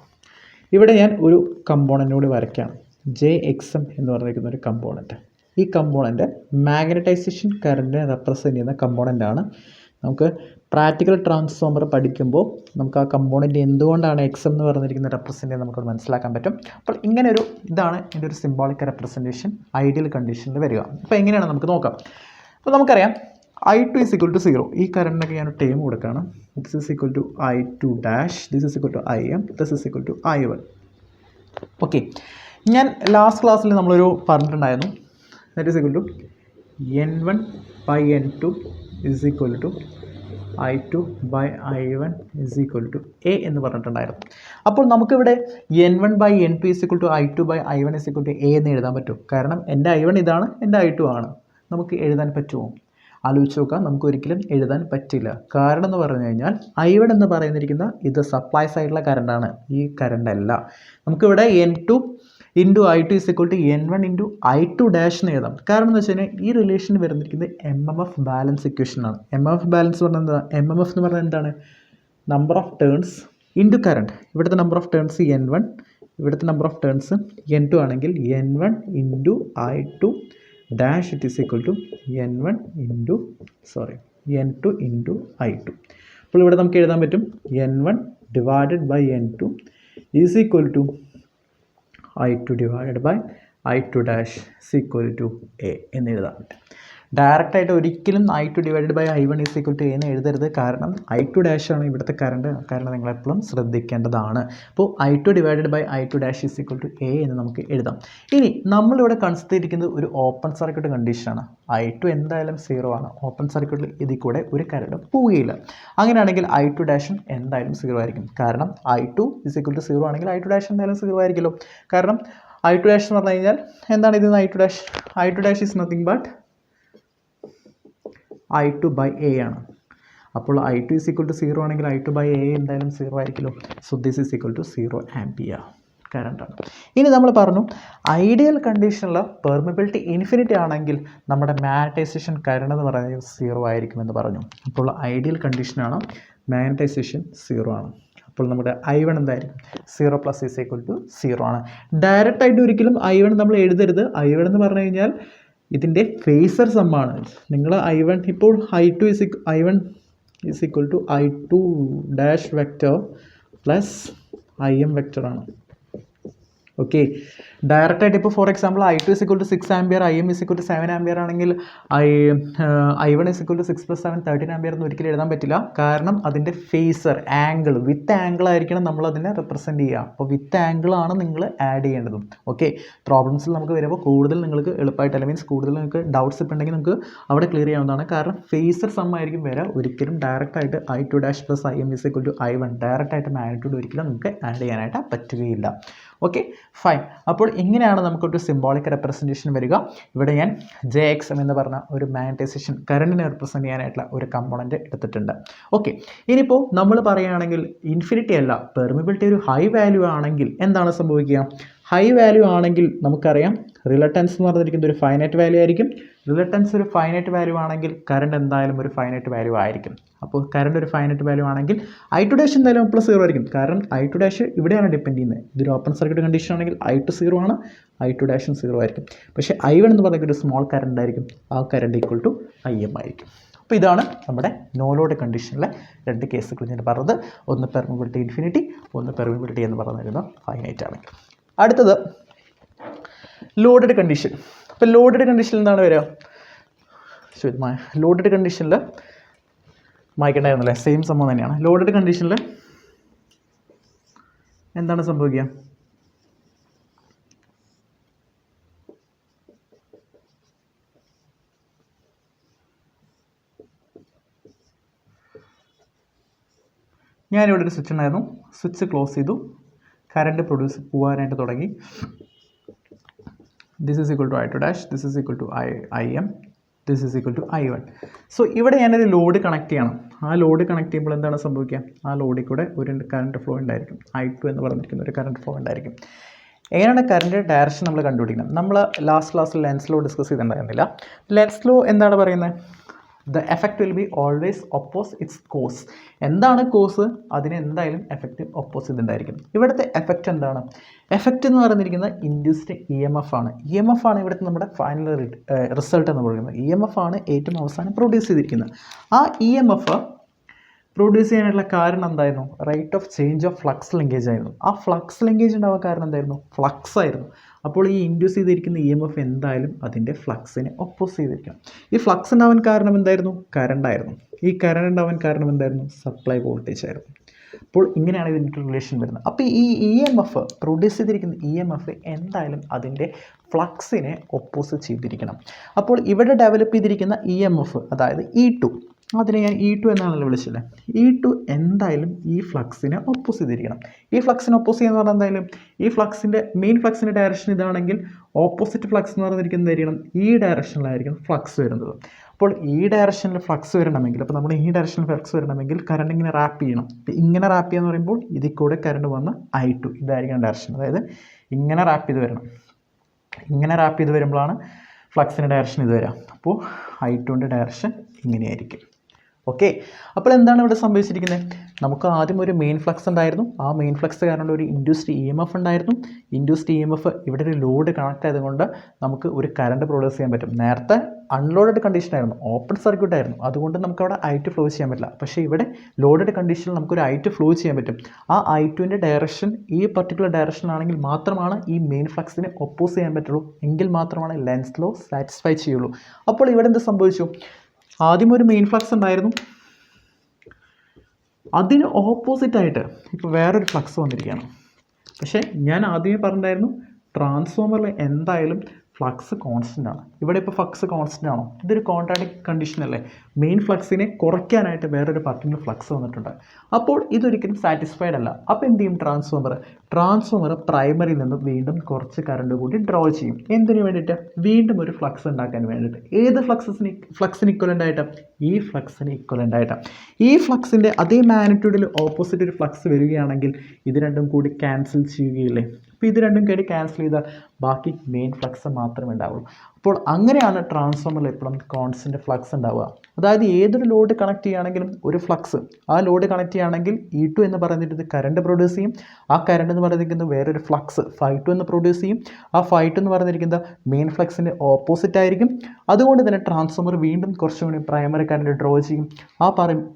ഇവിടെ ഞാൻ ഒരു കമ്പോണൻ്റ് കൂടി വരയ്ക്കുകയാണ്. JXM എന്ന് പറഞ്ഞിരിക്കുന്ന ഒരു കമ്പോണൻറ്റ്. ഈ കമ്പോണൻറ്റ് മാഗ്നറ്റൈസേഷൻ കറണ്ടിനെ റെപ്രസെൻ്റ് ചെയ്യുന്ന കമ്പോണൻ്റാണ്. നമുക്ക് പ്രാക്ടിക്കൽ ട്രാൻസ്ഫോമർ പഠിക്കുമ്പോൾ നമുക്ക് ആ കമ്പോണൻറ്റ് എന്തുകൊണ്ടാണ് XM എന്ന് പറഞ്ഞിരിക്കുന്നത് റെപ്രസെൻ്റ് ചെയ്യാൻ നമുക്കത് മനസ്സിലാക്കാൻ പറ്റും. അപ്പോൾ ഇങ്ങനെ ഒരു ഇതാണ് ഇതിൻ്റെ ഒരു സിംബോളിക് റെപ്രസെൻറ്റേഷൻ ഐഡിയൽ കണ്ടീഷനിൽ വരിക. അപ്പോൾ എങ്ങനെയാണ് നമുക്ക് നോക്കാം. അപ്പോൾ നമുക്കറിയാം I2 = 0. ഈ കറണ്ടിനൊക്കെ ഞാൻ ടേം കൊടുക്കുകയാണ്. This = I2 dash, this = IM, this = I1. Okay, ഞാൻ ലാസ്റ്റ് ക്ലാസ്സിൽ നമ്മളൊരു പറഞ്ഞിട്ടുണ്ടായിരുന്നു, that is = N1/N2 = I2/I1 = A എന്ന് പറഞ്ഞിട്ടുണ്ടായിരുന്നു. അപ്പോൾ നമുക്കിവിടെ N1/N2 = I2/I1 = A എന്ന് എഴുതാൻ പറ്റും. കാരണം എൻ്റെ I1 ഇതാണ്, എൻ്റെ I2 ആണ്. നമുക്ക് എഴുതാൻ പറ്റുമോ? ആലോചിച്ച് നോക്കാം. നമുക്ക് ഒരിക്കലും എഴുതാൻ പറ്റില്ല. കാരണം എന്ന് പറഞ്ഞു കഴിഞ്ഞാൽ I1 എന്ന് പറയുന്നിരിക്കുന്ന ഇത് സപ്ലൈ സൈഡിലെ കറണ്ടാണ്, ഈ കറണ്ട് അല്ല. നമുക്കിവിടെ N2 × I2 = N1 × I2 dash എന്ന് എഴുതാം. കാരണം എന്ന് വെച്ച് കഴിഞ്ഞാൽ ഈ റിലേഷൻ വരുന്നിരിക്കുന്നത് MMF ബാലൻസ് ഇക്വേഷനാണ്. MMF ബാലൻസ് പറഞ്ഞാൽ എന്താ? MMF എന്ന് പറഞ്ഞാൽ എന്താണ്? Number of turns into current. ഇവിടുത്തെ നമ്പർ ഓഫ് ടേൺസ് N1, ഇവിടുത്തെ നമ്പർ ഓഫ് ടേൺസ് N2 ആണെങ്കിൽ N1 × I2 dash it is equal to N2 × I2. അപ്പോൾ ഇവിടെ നമുക്ക് എഴുതാൻ പറ്റും N1 / N2 is equal to I2 / I2 dash is equal to A എന്ന് എഴുതാൻ പറ്റും. ഡയറക്റ്റായിട്ട് ഒരിക്കലും I2 / I1 is equal to A എന്ന് എഴുതരുത്. കാരണം I2 ഡാഷ് ആണ് ഇവിടുത്തെ കറണ്ട്. കാരണം നിങ്ങളെപ്പോഴും ശ്രദ്ധിക്കേണ്ടതാണ്. അപ്പോൾ I2 / I2 dash is equal to A എന്ന് നമുക്ക് എഴുതാം. ഇനി നമ്മളിവിടെ കൺസിഡർ ചെയ്തിരിക്കുന്നത് ഒരു ഓപ്പൺ സർക്യൂട്ട് കണ്ടീഷനാണ്. I2 എന്തായാലും 0 ആണ്. ഓപ്പൺ സർക്യൂട്ടിൽ ഇതിൽ കൂടെ ഒരു കറണ്ട് പോവുകയില്ല. അങ്ങനെയാണെങ്കിൽ I2 ഡാഷും എന്തായാലും 0 ആയിരിക്കും. കാരണം I2 = 0 ആണെങ്കിൽ I2 ഡാഷ് എന്തായാലും 0 ആയിരിക്കുമല്ലോ. കാരണം I2 ഡാഷ് എന്ന് പറഞ്ഞു കഴിഞ്ഞാൽ എന്താണ് ഇത്? I2 dash is nothing but I2/A ആണ്. അപ്പോൾ I2 = 0 ആണെങ്കിൽ I2/A എന്തായാലും 0 ആയിരിക്കുമല്ലോ. സോ ദിസ് ഈസ് = 0 ആംപിയർ കറണ്ടാണ്. ഇനി നമ്മൾ പറഞ്ഞു ഐഡിയൽ കണ്ടീഷനിൽ പെർമിബിലിറ്റി ഇൻഫിനിറ്റി ആണെങ്കിൽ നമ്മുടെ മാഗ്നറ്റൈസേഷൻ കറണ്ട് എന്ന് പറയുന്നത് 0 ആയിരിക്കുമെന്ന് പറഞ്ഞു. അപ്പോൾ ഐഡിയൽ കണ്ടീഷനാണ്, മാഗ്നറ്റൈസേഷൻ 0 ആണ്. അപ്പോൾ നമ്മുടെ I1 എന്തായിരിക്കും? 0 + 0 ആണ്. ഡയറക്റ്റായിട്ട് ഒരിക്കലും I1 നമ്മൾ എഴുതരുത്. I1 എന്ന് പറഞ്ഞു കഴിഞ്ഞാൽ ഇതിൻ്റെ ഫേസർ സമ്മാണ്. നിങ്ങൾ I1 ഇപ്പോൾ I1 is equal to I2 dash vector plus IM വെക്റ്ററാണ്. ഓക്കെ, ഡയറക്റ്റായിട്ട് ഇപ്പോൾ for example I2 = 6 ampere, IM = 7 ampere ആണെങ്കിൽ I1 = 6 + 7 13 ആംപിയർ എന്ന് ഒരിക്കലും എഴുതാൻ പറ്റില്ല. കാരണം അതിൻ്റെ ഫേസർ ആംഗിൾ വിത്ത് ആംഗിൾ ആയിരിക്കണം നമ്മൾ അതിനെ റെപ്രസെൻറ്റ് ചെയ്യുക. അപ്പോൾ വിത്ത് ആംഗിളാണ് നിങ്ങൾ ആഡ് ചെയ്യേണ്ടതും. ഓക്കെ, പ്രോബ്ലംസിൽ നമുക്ക് വരുമ്പോൾ കൂടുതൽ നിങ്ങൾക്ക് എളുപ്പമായിട്ട് മീൻസ് കൂടുതൽ നിങ്ങൾക്ക് ഡൗട്ട്സ് ഇപ്പോൾ ഉണ്ടെങ്കിൽ നമുക്ക് അവിടെ ക്ലിയർ ചെയ്യാവുന്നതാണ്. കാരണം ഫേസർ സം ആയിരിക്കും വരിക. ഒരിക്കലും ഡയറക്റ്റായിട്ട് I2 ഡാഷ് + IM = I1 ഡയറക്റ്റായിട്ട് മാഗ്നിറ്റ്യൂഡ് ഒരിക്കലും നമുക്ക് ആഡ് ചെയ്യാനായിട്ട് പറ്റുകയില്ല. Okay fine. അപ്പോൾ ഇങ്ങനെയാണ് നമുക്കൊരു സിംബോളിക് റെപ്രസെൻറ്റേഷൻ വരിക. ഇവിടെ ഞാൻ JXM എന്ന് പറഞ്ഞ ഒരു മാഗ്നറ്റൈസേഷൻ കറണ്ടിനെ റെപ്രസെൻറ്റ് ചെയ്യാനായിട്ടുള്ള ഒരു കമ്പോണൻറ്റ് എടുത്തിട്ടുണ്ട്. ഓക്കെ, ഇനിയിപ്പോൾ നമ്മൾ പറയുകയാണെങ്കിൽ ഇൻഫിനിറ്റി അല്ല, പെർമിബിലിറ്റി ഒരു ഹൈ വാല്യൂ ആണെങ്കിൽ എന്താണ് സംഭവിക്കുക? ഹൈ വാല്യൂ ആണെങ്കിൽ നമുക്കറിയാം റിലക്റ്റൻസ് എന്ന് പറഞ്ഞിരിക്കുന്നത് ഒരു ഫൈനൈറ്റ് വാല്യൂ ആയിരിക്കും. റിലക്റ്റൻസ് ഒരു ഫൈനൈറ്റ് വാല്യൂ ആണെങ്കിൽ കറണ്ട് എന്തായാലും ഒരു ഫൈനൈറ്റ് വാല്യൂ ആയിരിക്കും. അപ്പോൾ കറണ്ട് ഒരു ഫൈനൈറ്റ് വാല്യൂ ആണെങ്കിൽ I2 ഡാഷ് എന്തായാലും +0 ആയിരിക്കും. കാരണം I2 ഡാഷ് ഇവിടെയാണ് ഡിപ്പെൻഡ് ചെയ്യുന്നത്. ഇതൊരു ഓപ്പൺ സർക്യൂട്ട് കണ്ടീഷൻ ആണെങ്കിൽ I2 0 ആണ്, I2 ഡാഷും 0 ആയിരിക്കും. പക്ഷേ I1 എന്ന് പറയുന്നത് ഒരു സ്മോൾ കറണ്ട് ആയിരിക്കും. ആ കറണ്ട് = IM ആയിരിക്കും. അപ്പോൾ ഇതാണ് നമ്മുടെ നോ ലോഡ് കണ്ടീഷനിലെ രണ്ട് കേസുകൾ ഞാൻ പറഞ്ഞത്. ഒന്ന് പെർമിബിലിറ്റി ഇൻഫിനിറ്റി, ഒന്ന് പെർമിബിലിറ്റി എന്ന് പറഞ്ഞിരുന്നത് ഫൈനൈറ്റ് ആണെങ്കിൽ. അടുത്തത് ലോഡഡ് കണ്ടീഷൻ. അപ്പോൾ ലോഡഡ് കണ്ടീഷനിൽ എന്താണ് വരിക? ലോഡഡ് കണ്ടീഷനിൽ മായ്ക്കണ്ടായിരുന്നല്ലേ, സെയിം സംഭവം തന്നെയാണ്. ലോഡഡ് കണ്ടീഷനിൽ എന്താണ് സംഭവിക്കുക? ഞാനിവിടെ ഒരു സ്വിച്ച് ഉണ്ടായിരുന്നു, സ്വിച്ച് ക്ലോസ് ചെയ്തു, കറണ്ട് പോകാനായിട്ട് തുടങ്ങി. This is equal to I2 dash, this is equal to IM, this is equal to I1. So ഇവിടെ ഞാനൊരു ലോഡ് കണക്ട് ചെയ്യണം. ആ ലോഡ് കണക്ട് ചെയ്യുമ്പോൾ എന്താണ് സംഭവിക്കുക? ആ ലോഡിൽ കൂടെ ഒരു കറണ്ട് ഫ്ലോ ഉണ്ടായിരിക്കും. I2 എന്ന് പറഞ്ഞിരിക്കുന്ന ഒരു കറണ്ട് ഫ്ലോ ഉണ്ടായിരിക്കും. എങ്ങനെയാണ് കറണ്ട് ഡയറക്ഷൻ നമ്മൾ കണ്ടുപിടിക്കുന്നത്? നമ്മൾ ലാസ്റ്റ് ക്ലാസ്സിൽ ലെൻസ് ലോ ഡിസ്കസ് ചെയ്തിട്ടുണ്ടായിരുന്നില്ല. ലെൻസ് ലോ എന്താണ് പറയുന്നത്? The effect will be always oppose its cause. എന്താണ് കോസ്? അതിന് എന്തായാലും എഫക്റ്റ് ഒപ്പോസിറ്റ് ഉണ്ടായിരിക്കും. ഇവിടുത്തെ എഫക്റ്റ് എന്താണ്? എഫക്റ്റ് എന്ന് പറഞ്ഞിരിക്കുന്നത് ഇൻഡ്യൂസ്ഡ് EMF ആണ്. EMF ആണ് ഇവിടുത്തെ നമ്മുടെ ഫൈനൽ റിസൾട്ട് എന്ന് പറയുന്നത്. EMF ആണ് ഏറ്റവും അവസാനം പ്രൊഡ്യൂസ് ചെയ്തിരിക്കുന്നത്. ആ EMF പ്രൊഡ്യൂസ് ചെയ്യാനുള്ള കാരണം എന്തായിരുന്നു? Rate of change of flux linkage ആയിരുന്നു. ആ ഫ്ലക്സ് ലിങ്കേജ് ഉണ്ടാവാൻ കാരണം എന്തായിരുന്നു? ഫ്ലക്സ് ആയിരുന്നു. അപ്പോൾ ഈ ഇൻഡ്യൂസ് ചെയ്തിരിക്കുന്ന EMF എന്തായാലും അതിൻ്റെ ഫ്ലക്സിനെ ഒപ്പോസ് ചെയ്തിരിക്കണം. ഈ ഫ്ലക്സ് ഉണ്ടാവാൻ കാരണം എന്തായിരുന്നു? കറണ്ട് ആയിരുന്നു. ഈ കറണ്ട് ഉണ്ടാവാൻ കാരണം എന്തായിരുന്നു? സപ്ലൈ വോൾട്ടേജ് ആയിരുന്നു. അപ്പോൾ ഇങ്ങനെയാണ് ഇതിൻ്റെ റിലേഷൻ വരുന്നത്. അപ്പോൾ ഈ EMF പ്രൊഡ്യൂസ് ചെയ്തിരിക്കുന്ന EMF എന്തായാലും അതിൻ്റെ ഫ്ലക്സിനെ ഒപ്പോസ് ചെയ്തിരിക്കണം. അപ്പോൾ ഇവിടെ ഡെവലപ്പ് ചെയ്തിരിക്കുന്ന EMF അതായത് E2, അതിനെ ഞാൻ E2 എന്നാണല്ലോ വിളിച്ചില്ലേ, E2 എന്തായാലും ഈ ഫ്ലക്സിനെ ഒപ്പോസ് ചെയ്തിരിക്കണം. ഈ ഫ്ലക്സിനെ ഒപ്പോസ് ചെയ്യുന്ന പറഞ്ഞാൽ എന്തായാലും ഈ ഫ്ലക്സിൻ്റെ മെയിൻ ഫ്ലക്സിൻ്റെ ഡയറക്ഷൻ ഇതാണെങ്കിൽ ഓപ്പോസിറ്റ് ഫ്ലക്സ് എന്ന് പറഞ്ഞിരിക്കുന്നത് എന്തായിരിക്കണം? ഈ ഡയറക്ഷനിലായിരിക്കണം ഫ്ലക്സ് വരുന്നത്. അപ്പോൾ ഈ ഡയറക്ഷനിൽ ഫ്ലക്സ് വരണമെങ്കിൽ, അപ്പോൾ നമ്മൾ ഈ ഡയറക്ഷനിൽ ഫ്ലക്സ് വരണമെങ്കിൽ കറണ്ട് ഇങ്ങനെ റാപ്പ് ചെയ്യണം. ഇങ്ങനെ റാപ്പ് ചെയ്യാന്ന് പറയുമ്പോൾ ഇതിൽ കൂടെ കറണ്ട് വന്ന് I2 ഇതായിരിക്കണം ഡയറക്ഷൻ. അതായത് ഇങ്ങനെ റാപ്പ് ചെയ്ത് വരണം. ഇങ്ങനെ റാപ്പ് ചെയ്ത് വരുമ്പോഴാണ് ഫ്ലക്സിൻ്റെ ഡയറക്ഷൻ ഇത് വരാം. അപ്പോൾ I2ൻ്റെ ഡയറക്ഷൻ ഇങ്ങനെയായിരിക്കും. ഓക്കെ, അപ്പോൾ എന്താണ് ഇവിടെ സംഭവിച്ചിരിക്കുന്നത്? നമുക്ക് ആദ്യം ഒരു മെയിൻ ഫ്ലക്സ് ഉണ്ടായിരുന്നു. ആ മെയിൻ ഫ്ലക്സ് കാരണം ഒരു ഇൻഡ്യൂസ്ഡ് EMF ഉണ്ടായിരുന്നു. ഇൻഡ്യൂസ്ഡ് EMF ഇവിടെ ഒരു ലോഡ് കണക്ട് ആയതുകൊണ്ട് നമുക്ക് ഒരു കറണ്ട് പ്രൊഡ്യൂസ് ചെയ്യാൻ പറ്റും. നേരത്തെ അൺലോഡഡ് കണ്ടീഷൻ ആയിരുന്നു, ഓപ്പൺ സർക്യൂട്ട് ആയിരുന്നു, അതുകൊണ്ട് നമുക്ക് അവിടെ I2 ഫ്ലോ ചെയ്യാൻ പറ്റില്ല. പക്ഷേ ഇവിടെ ലോഡഡ് കണ്ടീഷനിൽ നമുക്കൊരു I2 ഫ്ലോ ചെയ്യാൻ പറ്റും. ആ I2ൻ്റെ ഡയറക്ഷൻ ഈ പർട്ടിക്കുലർ ഡയറക്ഷൻ ആണെങ്കിൽ മാത്രമാണ് ഈ മെയിൻ ഫ്ലക്സിനെ ഒപ്പോസ് ചെയ്യാൻ പറ്റുള്ളൂ. എങ്കിൽ മാത്രമാണ് ലെൻസ് ലോ സാറ്റിസ്ഫൈ ചെയ്യുള്ളൂ. അപ്പോൾ ഇവിടെ എന്ത് സംഭവിച്ചു? ആദ്യം ഒരു മെയിൻ ഫ്ലക്സ് ഉണ്ടായിരുന്നു, അതിന് ഓപ്പോസിറ്റായിട്ട് ഇപ്പോൾ വേറൊരു ഫ്ലക്സ് വന്നിരിക്കുകയാണ്. പക്ഷേ ഞാൻ ആദ്യമേ പറഞ്ഞിട്ടുണ്ടായിരുന്നു ട്രാൻസ്ഫോമറിൽ എന്തായാലും ഫ്ലക്സ് കോൺസ്റ്റൻ്റ് ആണ്. ഇവിടെ ഇപ്പോൾ ഫ്ലക്സ് കോൺസ്റ്റൻ്റ് ആണോ? ഇതൊരു കോൺട്രാഡിക്റ്റ് കണ്ടീഷൻ അല്ലേ? മെയിൻ ഫ്ലക്സിനെ കുറയ്ക്കാനായിട്ട് വേറൊരു പർട്ടിക്കുലർ ഫ്ലക്സ് വന്നിട്ടുണ്ട്. അപ്പോൾ ഇതൊരിക്കലും സാറ്റിസ്ഫൈഡ് അല്ല. അപ്പോൾ എന്ത് ചെയ്യും ട്രാൻസ്ഫോമർ പ്രൈമറിയിൽ നിന്ന് വീണ്ടും കുറച്ച് കറണ്ട് കൂടി ഡ്രോ ചെയ്യും. എന്തിനു വേണ്ടിയിട്ട്? വീണ്ടും ഒരു ഫ്ലക്സ് ഉണ്ടാക്കാൻ വേണ്ടിയിട്ട്. ഏത് ഫ്ലക്സിന് ഇക്വലൻ്റ് ആയിട്ട്? ഈ ഫ്ലക്സിന് ഇക്വലൻ്റ് ആയിട്ട്. ഈ ഫ്ലക്സിൻ്റെ അതേ മാഗ്നിറ്റ്യൂഡിൽ ഓപ്പോസിറ്റ് ഒരു ഫ്ലക്സ് വരികയാണെങ്കിൽ ഇത് രണ്ടും കൂടി ക്യാൻസൽ ചെയ്യുകയില്ലേ? അപ്പോൾ ഇത് രണ്ടും കൂടി ക്യാൻസൽ ചെയ്താൽ ബാക്കി മെയിൻ ഫ്ലക്സ് മാത്രമേ ഉണ്ടാവുള്ളൂ. അപ്പോൾ അങ്ങനെയാണ് ട്രാൻസ്ഫോമറിൽ എപ്പോഴും കോൺസ്റ്റൻറ്റ് ഫ്ലക്സ് ഉണ്ടാവുക. അതായത് ഏതൊരു ലോഡ് കണക്ട് ചെയ്യുകയാണെങ്കിലും ഒരു ഫ്ലക്സ്, ആ ലോഡ് കണക്ട് ചെയ്യുകയാണെങ്കിൽ E2 എന്ന് പറയുന്നത് കറണ്ട് പ്രൊഡ്യൂസ് ചെയ്യും. ആ കറണ്ട് എന്ന് പറഞ്ഞിരിക്കുന്നത് വേറൊരു ഫ്ലക്സ് Φ2 എന്ന് പ്രൊഡ്യൂസ് ചെയ്യും. ആ Φ2 എന്ന് പറഞ്ഞിരിക്കുന്നത് മെയിൻ ഫ്ലക്സിൻ്റെ ഓപ്പോസിറ്റ് ആയിരിക്കും. അതുകൊണ്ട് തന്നെ ട്രാൻസ്ഫോമർ വീണ്ടും കുറച്ചുകൂടി പ്രൈമറി കറണ്ട് ഡ്രോ ചെയ്യും. ആ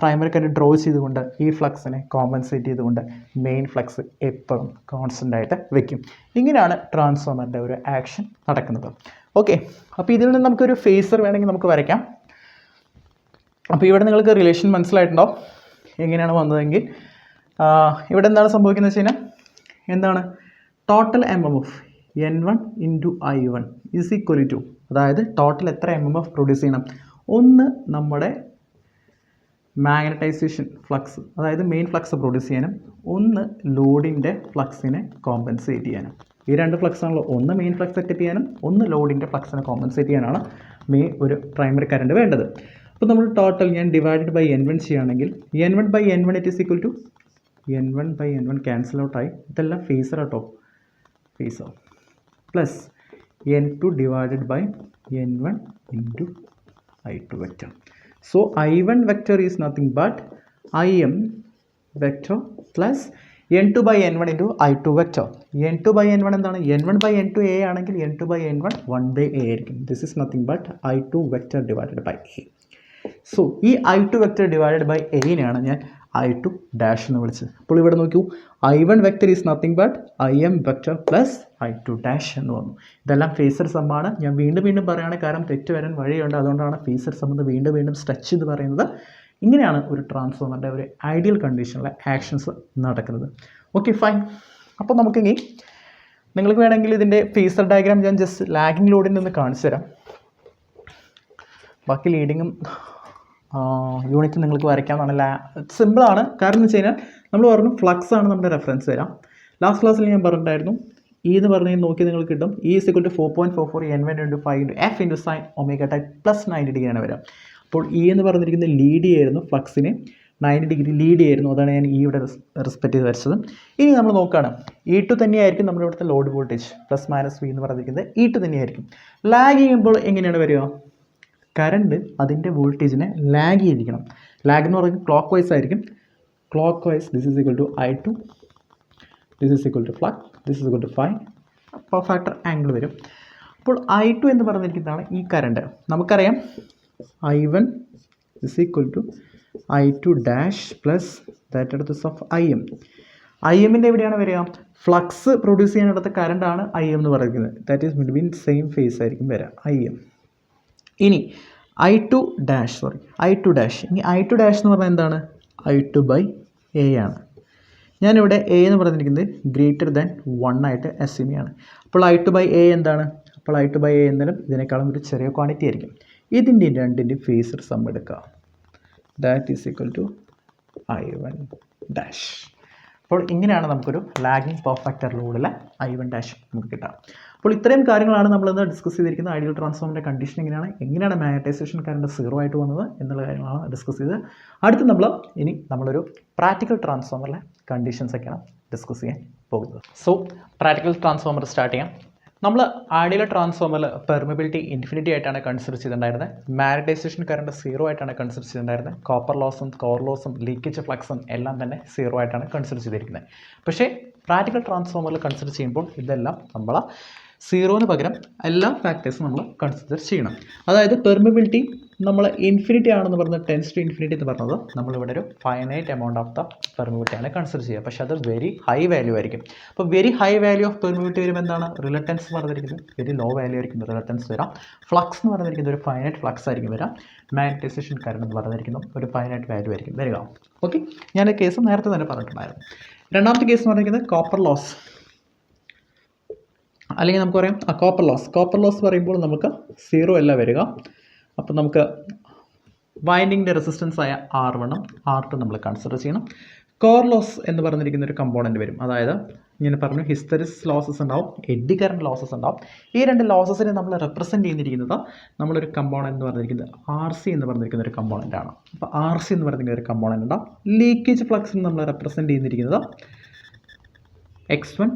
പ്രൈമറി കറണ്ട് ഡ്രോ ചെയ്തുകൊണ്ട് ഈ ഫ്ലക്സിനെ കോമ്പൻസേറ്റ് ചെയ്തുകൊണ്ട് മെയിൻ ഫ്ലക്സ് എപ്പോഴും കോൺസ്റ്റൻ്റ് ആയിട്ട് വെക്കും. ഇങ്ങനെയാണ് ട്രാൻസ്ഫോമറിൻ്റെ ഒരു ആക്ഷൻ നടക്കുന്നത്. ഓക്കെ, അപ്പോൾ ഇതിൽ നിന്ന് നമുക്കൊരു ഫേസർ വേണമെങ്കിൽ നമുക്ക് വരയ്ക്കാം. അപ്പോൾ ഇവിടെ നിങ്ങൾക്ക് റിലേഷൻ മനസ്സിലായിട്ടുണ്ടോ എങ്ങനെയാണ് വന്നതെങ്കിൽ? ഇവിടെ എന്താണ് സംഭവിക്കുന്നത് വെച്ച് കഴിഞ്ഞാൽ എന്താണ് total MMF N1 × I1 is equal to, അതായത് ടോട്ടൽ എത്ര MMF പ്രൊഡ്യൂസ് ചെയ്യണം? ഒന്ന് നമ്മുടെ മാഗ്നറ്റൈസേഷൻ ഫ്ലക്സ്, അതായത് മെയിൻ ഫ്ലക്സ് പ്രൊഡ്യൂസ് ചെയ്യാനും, ഒന്ന് ലോഡിൻ്റെ ഫ്ലക്സിനെ കോമ്പൻസേറ്റ് ചെയ്യാനും. ഈ രണ്ട് ഫ്ലക്സാണല്ലോ, ഒന്ന് മെയിൻ ഫ്ലക്സ് സെറ്റപ്പ് ചെയ്യാനും ഒന്ന് ലോഡിൻ്റെ ഫ്ലക്സിനെ കോമ്പൻസേറ്റ് ചെയ്യാനാണ് ഒരു പ്രൈമറി കറണ്ട് വേണ്ടത്. അപ്പോൾ നമ്മൾ ടോട്ടൽ ഞാൻ ഡിവൈഡഡ് ബൈ N1 ചെയ്യുകയാണെങ്കിൽ N1/N1 it is equal to N1/N1 cancel ഔട്ടായി. ഇതെല്ലാം ഫേസർ കേട്ടോ, phasor plus N2 divided by N1 × I2 vector. So I1 vector is nothing but Im vector plus N2/N1 into I2 vector. N2/N1 എന്താണ്? N1/N2 A ആണെങ്കിൽ N2/N1 1/A ആയിരിക്കും. This is nothing but I2 vector divided by A. So ഈ I2 vector divided by A നെയാണ് ഞാൻ I2 dash എന്ന് വിളിച്ചത്. അപ്പോൾ ഇവിടെ നോക്കൂ, I1 vector is nothing but Im vector plus I2 dash എന്ന് വന്നു. ഇതെല്ലാം ഫേസർ സമ്മാണ്. ഞാൻ വീണ്ടും പറയുകയാണ്, കാരണം തെറ്റ് വരാൻ വഴിയുണ്ട്. അതുകൊണ്ടാണ് ഫേസർ സം എന്ന് വീണ്ടും സ്ട്രെച്ച് ചെയ്ത് പറയുന്നത്. ഇങ്ങനെയാണ് ഒരു ട്രാൻസ്ഫോമറിൻ്റെ ഒരു ഐഡിയൽ കണ്ടീഷനിലെ ആക്ഷൻസ് നടക്കുന്നത്. Okay, fine. അപ്പോൾ നമുക്കിനി നിങ്ങൾക്ക് വേണമെങ്കിൽ ഇതിൻ്റെ ഫേസർ ഡയഗ്രാം ഞാൻ ജസ്റ്റ് ലാഗിങ് ലോഡിൽ നിന്ന് കാണിച്ചു തരാം. ബാക്കി ലീഡിങ്ങും യൂണിറ്റ് നിങ്ങൾക്ക് വരയ്ക്കാമെന്നാണ്. സിമ്പിളാണ്. കാരണം എന്ന് വെച്ച് കഴിഞ്ഞാൽ നമ്മൾ പറഞ്ഞു ഫ്ലക്സ് ആണ് നമ്മുടെ റെഫറൻസ് വരാം. ലാസ്റ്റ് ക്ലാസ്സിൽ ഞാൻ പറഞ്ഞിട്ടുണ്ടായിരുന്നു E എന്ന് പറഞ്ഞു നോക്കി നിങ്ങൾക്ക് കിട്ടും E is equal to 4.44 N1 into 5 into F into sin omega t plus 90 degree ആണ് വരിക. അപ്പോൾ E എന്ന് പറഞ്ഞിരിക്കുന്നത് ലീഡ് ചെയ്യായിരുന്നു, ഫ്ലക്സിന് 90 ഡിഗ്രി ലീഡ് ചെയ്യായിരുന്നു. അതാണ് ഞാൻ ഇവിടെ റെസ്പെക്ട് ചെയ്ത് വരച്ചത്. ഇനി നമ്മൾ നോക്കുകയാണ് E2 തന്നെയായിരിക്കും നമ്മുടെ ഇവിടുത്തെ load voltage plus minus V എന്ന് പറഞ്ഞിരിക്കുന്നത് E2 തന്നെയായിരിക്കും. ലാഗ് ചെയ്യുമ്പോൾ എങ്ങനെയാണ് വരിക? കറണ്ട് അതിൻ്റെ വോൾട്ടേജിനെ ലാഗ് ചെയ്തിരിക്കണം. ലാഗ് എന്ന് പറയുന്നത് ക്ലോക്ക് വൈസ് ആയിരിക്കും. Clockwise this is equal to I2, this is equal to flux, this is equal to 5, power factor angle വരും. അപ്പോൾ I2 എന്ന് പറഞ്ഞിരിക്കുന്നതാണ് ഈ കറണ്ട്. നമുക്കറിയാം I1 is equal to I2 dash plus that അടുത്ത് of IM. IMൻ്റെ എവിടെയാണ് വരിക? Flux produce ചെയ്യാനിടത്ത് കറണ്ടാണ് IM എന്ന് പറയുന്നത്. That is between same phase ആയിരിക്കും വരിക IM. ഇനി I2 ഡാഷ്. ഇനി I2 ഡാഷ് എന്ന് പറഞ്ഞാൽ എന്താണ്? I2 ബൈ A ആണ്. ഞാനിവിടെ A എന്ന് പറഞ്ഞിരിക്കുന്നത് ഗ്രേറ്റർ ദാൻ 1 ആയിട്ട് അസ്യൂം ചെയ്യാണ്. അപ്പോൾ I2 ബൈ A എന്താണ്? അപ്പോൾ I2 ബൈ A എന്നാലും ഇതിനേക്കാളും ഒരു ചെറിയ ക്വാണ്ടിറ്റി ആയിരിക്കും. ഇതിൻ്റെയും രണ്ടിൻ്റെയും ഫേസർ സം എടുക്കുക. That is equal to I1 dash. അപ്പോൾ ഇങ്ങനെയാണ് നമുക്കൊരു ലാഗിങ് പവർ ഫാക്ടർ ലോഡിലെ I1 ഡാഷ് നമുക്ക് കിട്ടുക. അപ്പോൾ ഇത്രയും കാര്യങ്ങളാണ് നമ്മളിന്ന് ഡിസ്കസ് ചെയ്തിരിക്കുന്നത്. ഐഡിയൽ ട്രാൻസ്ഫോമിൻ്റെ കണ്ടീഷൻ എങ്ങനെയാണ് മാഗ്നറ്റൈസേഷൻ കറണ്ട് 0 ആയിട്ട് വന്നത് എന്നുള്ള കാര്യങ്ങളാണ് ഡിസ്കസ് ചെയ്തത്. അടുത്ത് നമ്മളൊരു പ്രാക്ടിക്കൽ ട്രാൻസ്ഫോമറിലെ കണ്ടീഷൻസൊക്കെയാണ് ഡിസ്കസ് ചെയ്യാൻ പോകുന്നത്. സോ പ്രാക്ടിക്കൽ ട്രാൻസ്ഫോമർ സ്റ്റാർട്ട് ചെയ്യാം. നമ്മൾ ഐഡിയൽ ട്രാൻസ്ഫോമറിൽ പെർമിബിലിറ്റി ഇൻഫിനിറ്റി ആയിട്ടാണ് കൺസിഡർ ചെയ്തിട്ടുണ്ടായിരുന്നത്. മാഗ്നറ്റൈസേഷൻ കറണ്ട് 0 ആയിട്ടാണ് കൺസിഡർ ചെയ്തിട്ടുണ്ടായിരുന്നത്. കോപ്പർ ലോസും കോർ ലോസും ലീക്കേജ് ഫ്ലക്സും എല്ലാം തന്നെ 0 ആയിട്ടാണ് കൺസിഡർ ചെയ്തിരിക്കുന്നത്. പക്ഷേ പ്രാക്ടിക്കൽ ട്രാൻസ്ഫോമറിൽ കൺസിഡർ ചെയ്യുമ്പോൾ ഇതെല്ലാം നമ്മൾ 0ന് പകരം എല്ലാ ഫാക്ടേഴ്സും നമ്മൾ കൺസിഡർ ചെയ്യണം. അതായത് പെർമിബിലിറ്റി നമ്മൾ ഇൻഫിനിറ്റി ആണെന്ന് പറഞ്ഞത് ടെൻസ് ടു ഇൻഫിനിറ്റി എന്ന് പറഞ്ഞത് നമ്മളിവിടെ ഒരു ഫൈനൈറ്റ് എമൗണ്ട് ഓഫ് ദ പെർമിബിലിറ്റിയാണ് കൺസിഡർ ചെയ്യുക. പക്ഷേ അത് വെരി ഹൈ വാല്യൂ ആയിരിക്കും. അപ്പോൾ very high value of permeability വരുമ്പോൾ എന്താണ്? റിലക്റ്റൻസ് പറഞ്ഞിരിക്കുന്നത് വെരി ലോ വാല്യൂ ആയിരിക്കും റിലക്റ്റൻസ് വരാം. ഫ്ലക്സ് എന്ന് പറഞ്ഞിരിക്കുന്നത് ഒരു ഫൈനൈറ്റ് ഫ്ലക്സ് ആയിരിക്കും വരാം. മാഗ്നറ്റൈസേഷൻ കറണ്ട് എന്ന് പറഞ്ഞിരിക്കുന്നു ഒരു ഫൈനൈറ്റ് വാല്യൂ ആയിരിക്കും വരിക. ഓക്കെ, ഞാൻ ഈ കേസ് നേരത്തെ തന്നെ പറഞ്ഞിട്ടുണ്ടായിരുന്നു. രണ്ടാമത്തെ കേസ് എന്ന് പറഞ്ഞിരിക്കുന്നത് കോപ്പർ ലോസ്, അല്ലെങ്കിൽ നമുക്ക് പറയാം കോപ്പർ ലോസ് പറയുമ്പോൾ നമുക്ക് 0 അല്ല വരിക. അപ്പോൾ നമുക്ക് വൈൻഡിങ്ങിൻ്റെ റെസിസ്റ്റൻസ് ആയ R1ഉം R2 നമ്മൾ കൺസിഡർ ചെയ്യണം. കോർ ലോസ് എന്ന് പറഞ്ഞിരിക്കുന്ന ഒരു കമ്പോണൻറ്റ് വരും. അതായത് ഞാൻ പറഞ്ഞു ഹിസ്റ്ററിസ് ലോസസ് ഉണ്ടാവും, എഡ്ഡി കറണ്ട് ലോസസ് ഉണ്ടാവും. ഈ രണ്ട് ലോസസിനെ നമ്മൾ റെപ്രസെൻറ്റ് ചെയ്തിരിക്കുന്നത് നമ്മളൊരു കമ്പോണൻറ്റ് എന്ന് പറഞ്ഞിരിക്കുന്നത് RC എന്ന് പറഞ്ഞിരിക്കുന്ന ഒരു കമ്പോണൻ്റ് ആണ്. അപ്പോൾ RC എന്ന് പറഞ്ഞിരിക്കുന്ന ഒരു കമ്പോണൻ്റ് ഉണ്ടാവും. ലീക്കേജ് ഫ്ലക്സിന് നമ്മൾ റെപ്രസെൻറ്റ് ചെയ്തിരിക്കുന്നത് X1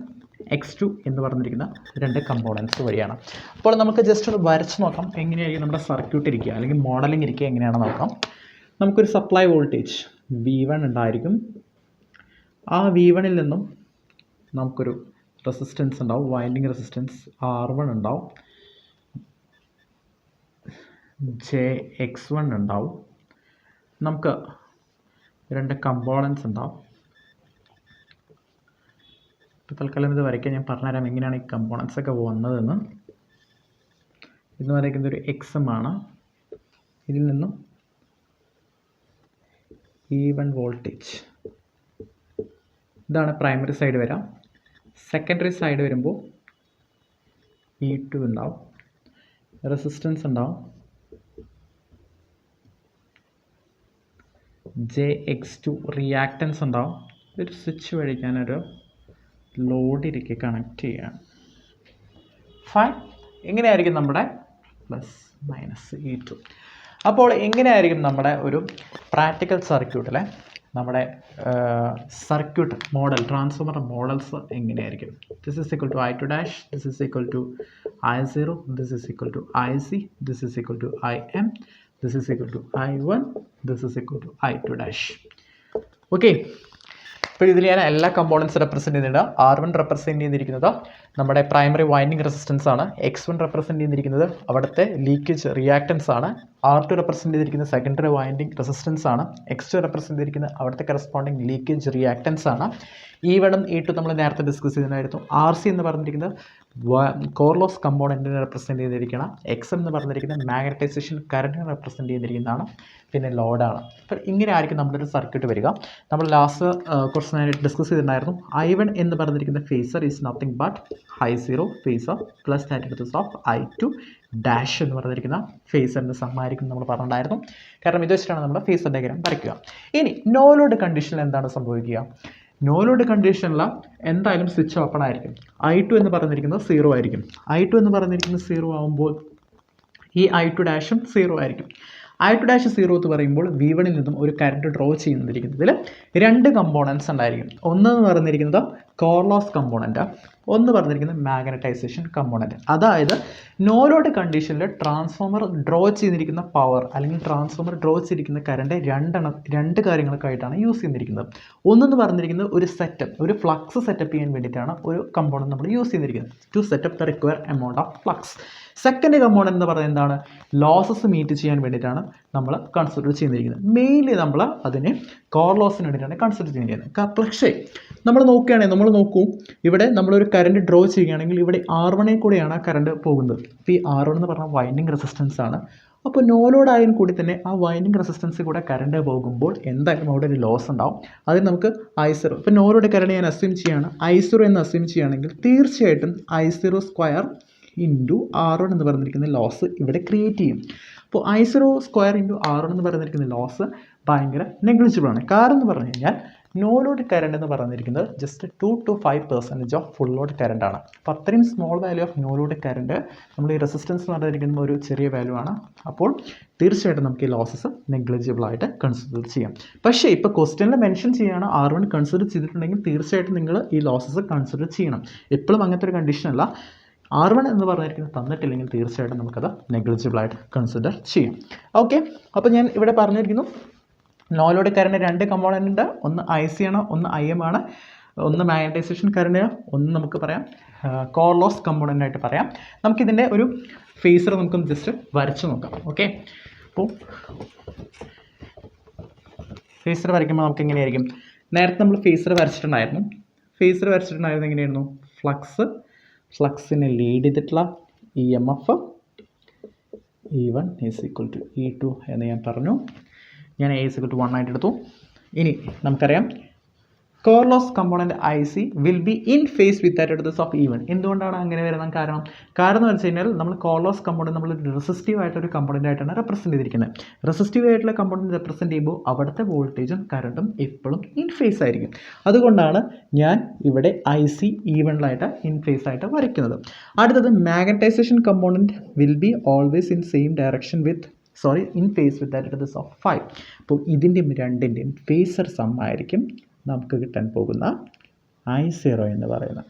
X2 എന്ന് പറഞ്ഞിരിക്കുന്ന രണ്ട് കമ്പോണൻസ് വഴിയാണ്. അപ്പോൾ നമുക്ക് ജസ്റ്റ് ഒന്ന് വരച്ച് നോക്കാം എങ്ങനെയായിരിക്കും നമ്മുടെ സർക്യൂട്ട് ഇരിക്കുക, അല്ലെങ്കിൽ മോഡലിംഗ് ഇരിക്കുക എങ്ങനെയാണെന്ന് നോക്കാം. നമുക്കൊരു സപ്ലൈ വോൾട്ടേജ് V1 ഉണ്ടായിരിക്കും. ആ V1ൽ നിന്നും നമുക്കൊരു റെസിസ്റ്റൻസ് ഉണ്ടാവും, വൈൻഡിങ് റെസിസ്റ്റൻസ് R1 ഉണ്ടാവും, JX1 ഉണ്ടാവും. നമുക്ക് രണ്ട് കമ്പോണൻസ് ഉണ്ടാവും. തൽക്കാലം ഇത് വരയ്ക്കാൻ ഞാൻ പറഞ്ഞുതരാം എങ്ങനെയാണ് ഈ കമ്പോണൻസ് ഒക്കെ വന്നതെന്ന്. ഇന്ന് വരയ്ക്കുന്നത് ഒരു XM ആണ്. ഇതിൽ നിന്നും E1 വോൾട്ടേജ്, ഇതാണ് പ്രൈമറി സൈഡ് വരാം. സെക്കൻഡറി സൈഡ് വരുമ്പോൾ E2 ഉണ്ടാവും, റെസിസ്റ്റൻസ് ഉണ്ടാവും, JX2 റിയാക്റ്റൻസ് ഉണ്ടാവും. ഒരു സ്വിച്ച് വഴി ഞാനൊരു ലോഡിലേക്ക് കണക്ട് ചെയ്യുകയാണ്. ഫൈൻ. എങ്ങനെയായിരിക്കും നമ്മുടെ പ്ലസ് മൈനസ് E2. അപ്പോൾ എങ്ങനെയായിരിക്കും നമ്മുടെ ഒരു പ്രാക്ടിക്കൽ സർക്യൂട്ടിലെ നമ്മുടെ സർക്യൂട്ട് മോഡൽ, ട്രാൻസ്ഫോമർ മോഡൽസ് എങ്ങനെയായിരിക്കും? This is equal to I2 dash, this is equal to I0, this is equal to IC, this is equal to IM, this is equal to I1, this is equal to I2 dash. Okay, ഇപ്പോൾ ഇതിൽ ഞാൻ എല്ലാ components represent ചെയ്യുന്നുണ്ട്. R1 represent ചെയ്തിരിക്കുന്നത് നമ്മുടെ primary winding resistance ആണ്. X1 represent ചെയ്തിരിക്കുന്നത് അവിടുത്തെ ലീക്കേജ് റിയാക്റ്റൻസ് ആണ്. R2 റെപ്രസെൻറ്റ് ചെയ്തിരിക്കുന്നത് സെക്കൻഡറി വൈൻഡിങ് റെസിസ്റ്റൻസ് ആണ്. X2 റെപ്രസെൻറ്റ് ചെയ്തിരിക്കുന്നത് അവിടുത്തെ കറസ്പോണ്ടിങ് ലീക്കേജ് റിയാക്റ്റൻസ് ആണ്. E1 E2 നമ്മൾ നേരത്തെ ഡിസ്കസ് ചെയ്തിട്ടുണ്ടായിരുന്നു. RC എന്ന് പറഞ്ഞിരിക്കുന്നത് കോർ ലോസ് കമ്പോണൻറ്റിനെ റെപ്രസെൻറ്റ് ചെയ്തിരിക്കണം. XM എന്ന് പറഞ്ഞിരിക്കുന്നത് മാഗ്നറ്റൈസേഷൻ കറണ്ടിനെ റെപ്രസെൻറ്റ് ചെയ്തിരിക്കുന്നതാണ്. പിന്നെ ലോഡാണ്. അപ്പോൾ ഇങ്ങനെ ആയിരിക്കും നമ്മുടെ ഒരു സർക്യൂട്ട് വരിക. നമ്മൾ ലാസ്റ്റ് കുറച്ച് നേരം ഡിസ്കസ് ചെയ്തിട്ടുണ്ടായിരുന്നു. I1 എന്ന് പറഞ്ഞിരിക്കുന്ന phasor is nothing but I0 phasor plus that of I2 dash എന്ന് പറഞ്ഞിരിക്കുന്ന ഫേസറിൻ്റെ സമ്മായിരിക്കും നമ്മൾ പറഞ്ഞിട്ടുണ്ടായിരുന്നു. കാരണം ഇത് വെച്ചിട്ടാണ് നമ്മൾ ഫേസർ ഡയഗ്രാം വരയ്ക്കുക. ഇനി നോ ലോഡ് കണ്ടീഷനിൽ എന്താണ് സംഭവിക്കുക? നോ ലോഡ് കണ്ടീഷനിൽ എന്തായാലും സ്വിച്ച് ഓപ്പൺ ആയിരിക്കും. I2 എന്ന് പറഞ്ഞിരിക്കുന്നത് 0 ആയിരിക്കും. I2 എന്ന് പറഞ്ഞിരിക്കുന്നത് 0 ആകുമ്പോൾ ഈ I2 ഡാഷും 0 ആയിരിക്കും. I2 ഡാഷ് 0 എന്ന് പറയുമ്പോൾ V1 ൽ നിന്നും ഒരു കറണ്ട് ഡ്രോ ചെയ്യുന്നതിരിക്കുന്നതിൽ രണ്ട് കമ്പോണൻസ് ഉണ്ടായിരിക്കും. ഒന്ന് പറഞ്ഞിരിക്കുന്നത് കോർ ലോസ് കമ്പോണൻറ്റ്, ഒന്ന് പറഞ്ഞിരിക്കുന്നത് മാഗ്നറ്റൈസേഷൻ കമ്പോണൻറ്റ്. അതായത് നോ ലോഡ് കണ്ടീഷനിൽ ട്രാൻസ്ഫോമർ ഡ്രോ ചെയ്തിരിക്കുന്ന പവർ അല്ലെങ്കിൽ ട്രാൻസ്ഫോമർ ഡ്രോ ചെയ്തിരിക്കുന്ന കറണ്ട് രണ്ട് കാര്യങ്ങൾക്കായിട്ടാണ് യൂസ് ചെയ്തിരിക്കുന്നത്. ഒന്നെന്ന് പറഞ്ഞിരിക്കുന്നത് ഒരു സെറ്റപ്പ്, ഒരു ഫ്ലക്സ് സെറ്റപ്പ് ചെയ്യാൻ വേണ്ടിയിട്ടാണ് ഒരു കമ്പോണൻറ്റ് നമ്മൾ യൂസ് ചെയ്തിരിക്കുന്നത്, to set up the require amount of flux. Second component എന്ന് പറയുന്നത് എന്താണ്, ലോസസ് മീറ്റ് ചെയ്യാൻ വേണ്ടിയിട്ടാണ് നമ്മൾ കൺസിഡർ ചെയ്തിരിക്കുന്നത്. മെയിൻലി നമ്മൾ അതിനെ കോർ ലോസിന് വേണ്ടിയിട്ടാണ് കൺസിഡർ ചെയ്യുന്നത്. പക്ഷേ നമ്മൾ നോക്കൂ, ഇവിടെ നമ്മളൊരു കറണ്ട് ഡ്രോ ചെയ്യുകയാണെങ്കിൽ ഇവിടെ R1 കൂടെയാണ് ആ കറണ്ട് പോകുന്നത്. അപ്പോൾ ഈ R1 എന്ന് പറഞ്ഞാൽ വൈൻഡിങ് റെസിസ്റ്റൻസ് ആണ്. അപ്പോൾ നോ ലോഡ് ആയാലും കൂടി തന്നെ ആ വൈൻഡിങ് റെസിസ്റ്റൻസിൽ കൂടെ കറണ്ട് പോകുമ്പോൾ എന്തായാലും അവിടെ ഒരു ലോസ് ഉണ്ടാവും. അതിന് നമുക്ക് I0, ഇപ്പോൾ നോ ലോഡ് കറണ്ട് ഞാൻ അസ്യൂം ചെയ്യുകയാണ്, I0 എന്ന് അസ്യൂം ചെയ്യുകയാണെങ്കിൽ തീർച്ചയായിട്ടും I0 സ്ക്വയർ ഇൻറ്റു R1 എന്ന് പറഞ്ഞിരിക്കുന്ന ലോസ് ഇവിടെ ക്രിയേറ്റ് ചെയ്യും. അപ്പോൾ I0 സ്ക്വയർ ഇൻറ്റു R1 എന്ന് പറഞ്ഞിരിക്കുന്ന ലോസ് ഭയങ്കര നെഗ്ലിജിബിൾ ആണ്. കാരണം എന്ന് പറഞ്ഞു കഴിഞ്ഞാൽ നോ ലോഡ് കറണ്ട് എന്ന് പറഞ്ഞിരിക്കുന്നത് just 2 to 5% of full load current ആണ്. അപ്പോൾ അത്രയും small value of no load current നമ്മൾ ഈ റെസിസ്റ്റൻസ് എന്ന് പറഞ്ഞിരിക്കുന്ന ഒരു ചെറിയ വാല്യൂ ആണ്. അപ്പോൾ തീർച്ചയായിട്ടും നമുക്ക് ഈ ലോസസ് നെഗ്ലിജിബിൾ ആയിട്ട് കൺസിഡർ ചെയ്യാം. പക്ഷേ ഇപ്പോൾ ക്വസ്റ്റ്യനിൽ മെൻഷൻ ചെയ്യുകയാണ് R1 കൺസിഡർ ചെയ്തിട്ടുണ്ടെങ്കിൽ തീർച്ചയായിട്ടും നിങ്ങൾ ഈ ലോസസ് കൺസിഡർ ചെയ്യണം. എപ്പോഴും അങ്ങനത്തെ ഒരു കണ്ടീഷനല്ല. R1 എന്ന് പറഞ്ഞിരിക്കുന്നത് തന്നിട്ടില്ലെങ്കിൽ തീർച്ചയായിട്ടും നമുക്കത് നെഗ്ലിജിബിളായിട്ട് കൺസിഡർ ചെയ്യാം. ഓക്കെ, അപ്പോൾ ഞാൻ ഇവിടെ പറഞ്ഞിരിക്കുന്നു നോ ലോഡ് കറണ്ട് രണ്ട് കമ്പോണൻ്റ് ഉണ്ട്. ഒന്ന് IC ആണ്, ഒന്ന് IM ആണ്. ഒന്ന് മാഗ്നറ്റൈസേഷൻ കറണ്ട്, ഒന്ന് നമുക്ക് പറയാം കോർ ലോസ് കമ്പോണൻ്റ് ആയിട്ട് പറയാം. നമുക്കിതിൻ്റെ ഒരു ഫേസർ നമുക്കൊന്ന് ജസ്റ്റ് വരച്ച് നോക്കാം. ഓക്കെ, അപ്പോൾ ഫേസർ വരയ്ക്കുമ്പോൾ നമുക്ക് എങ്ങനെയായിരിക്കും, നേരത്തെ നമ്മൾ ഫേസർ വരച്ചിട്ടുണ്ടായിരുന്നു എങ്ങനെയായിരുന്നു, ഫ്ലക്സിനെ ലീഡ് ചെയ്തിട്ടുള്ള EMF E1 is equal to E2 എന്ന് ഞാൻ പറഞ്ഞു. ഞാൻ A ഈസ് ഈക്വൽ ടു 1 ആയിട്ട് എടുത്തു. ഇനി നമുക്കറിയാം core loss component IC will be in phase with that of E1. എന്തുകൊണ്ടാണ് അങ്ങനെ വരുന്നത്? കാരണം എന്ന് വെച്ച് കഴിഞ്ഞാൽ നമ്മൾ കോർ ലോസ് കമ്പോണൻറ്റ് നമ്മൾ റെസിസ്റ്റീവ് ആയിട്ടൊരു കമ്പോണൻ്റ് ആയിട്ടാണ് റെപ്രസെൻറ്റ് ചെയ്തിരിക്കുന്നത്. റെസിസ്റ്റീവ് ആയിട്ടുള്ള കമ്പോണൻറ്റ് റെപ്രസെൻറ്റ് ചെയ്യുമ്പോൾ അവിടുത്തെ വോൾട്ടേജും കറണ്ടും എപ്പോഴും ഇൻ ഫേസ് ആയിരിക്കും. അതുകൊണ്ടാണ് ഞാൻ ഇവിടെ IC E1 ഇൻ ഫേസ് ആയിട്ട് വരയ്ക്കുന്നത്. അടുത്തത് magnetisation component will be always in same direction in phase with that of 5. അപ്പോൾ ഇതിൻ്റെയും രണ്ടിൻ്റെയും ഫേസർ സം ആയിരിക്കും നമുക്ക് കിട്ടാൻ പോകുന്ന I0 എന്ന് പറയുന്നത്.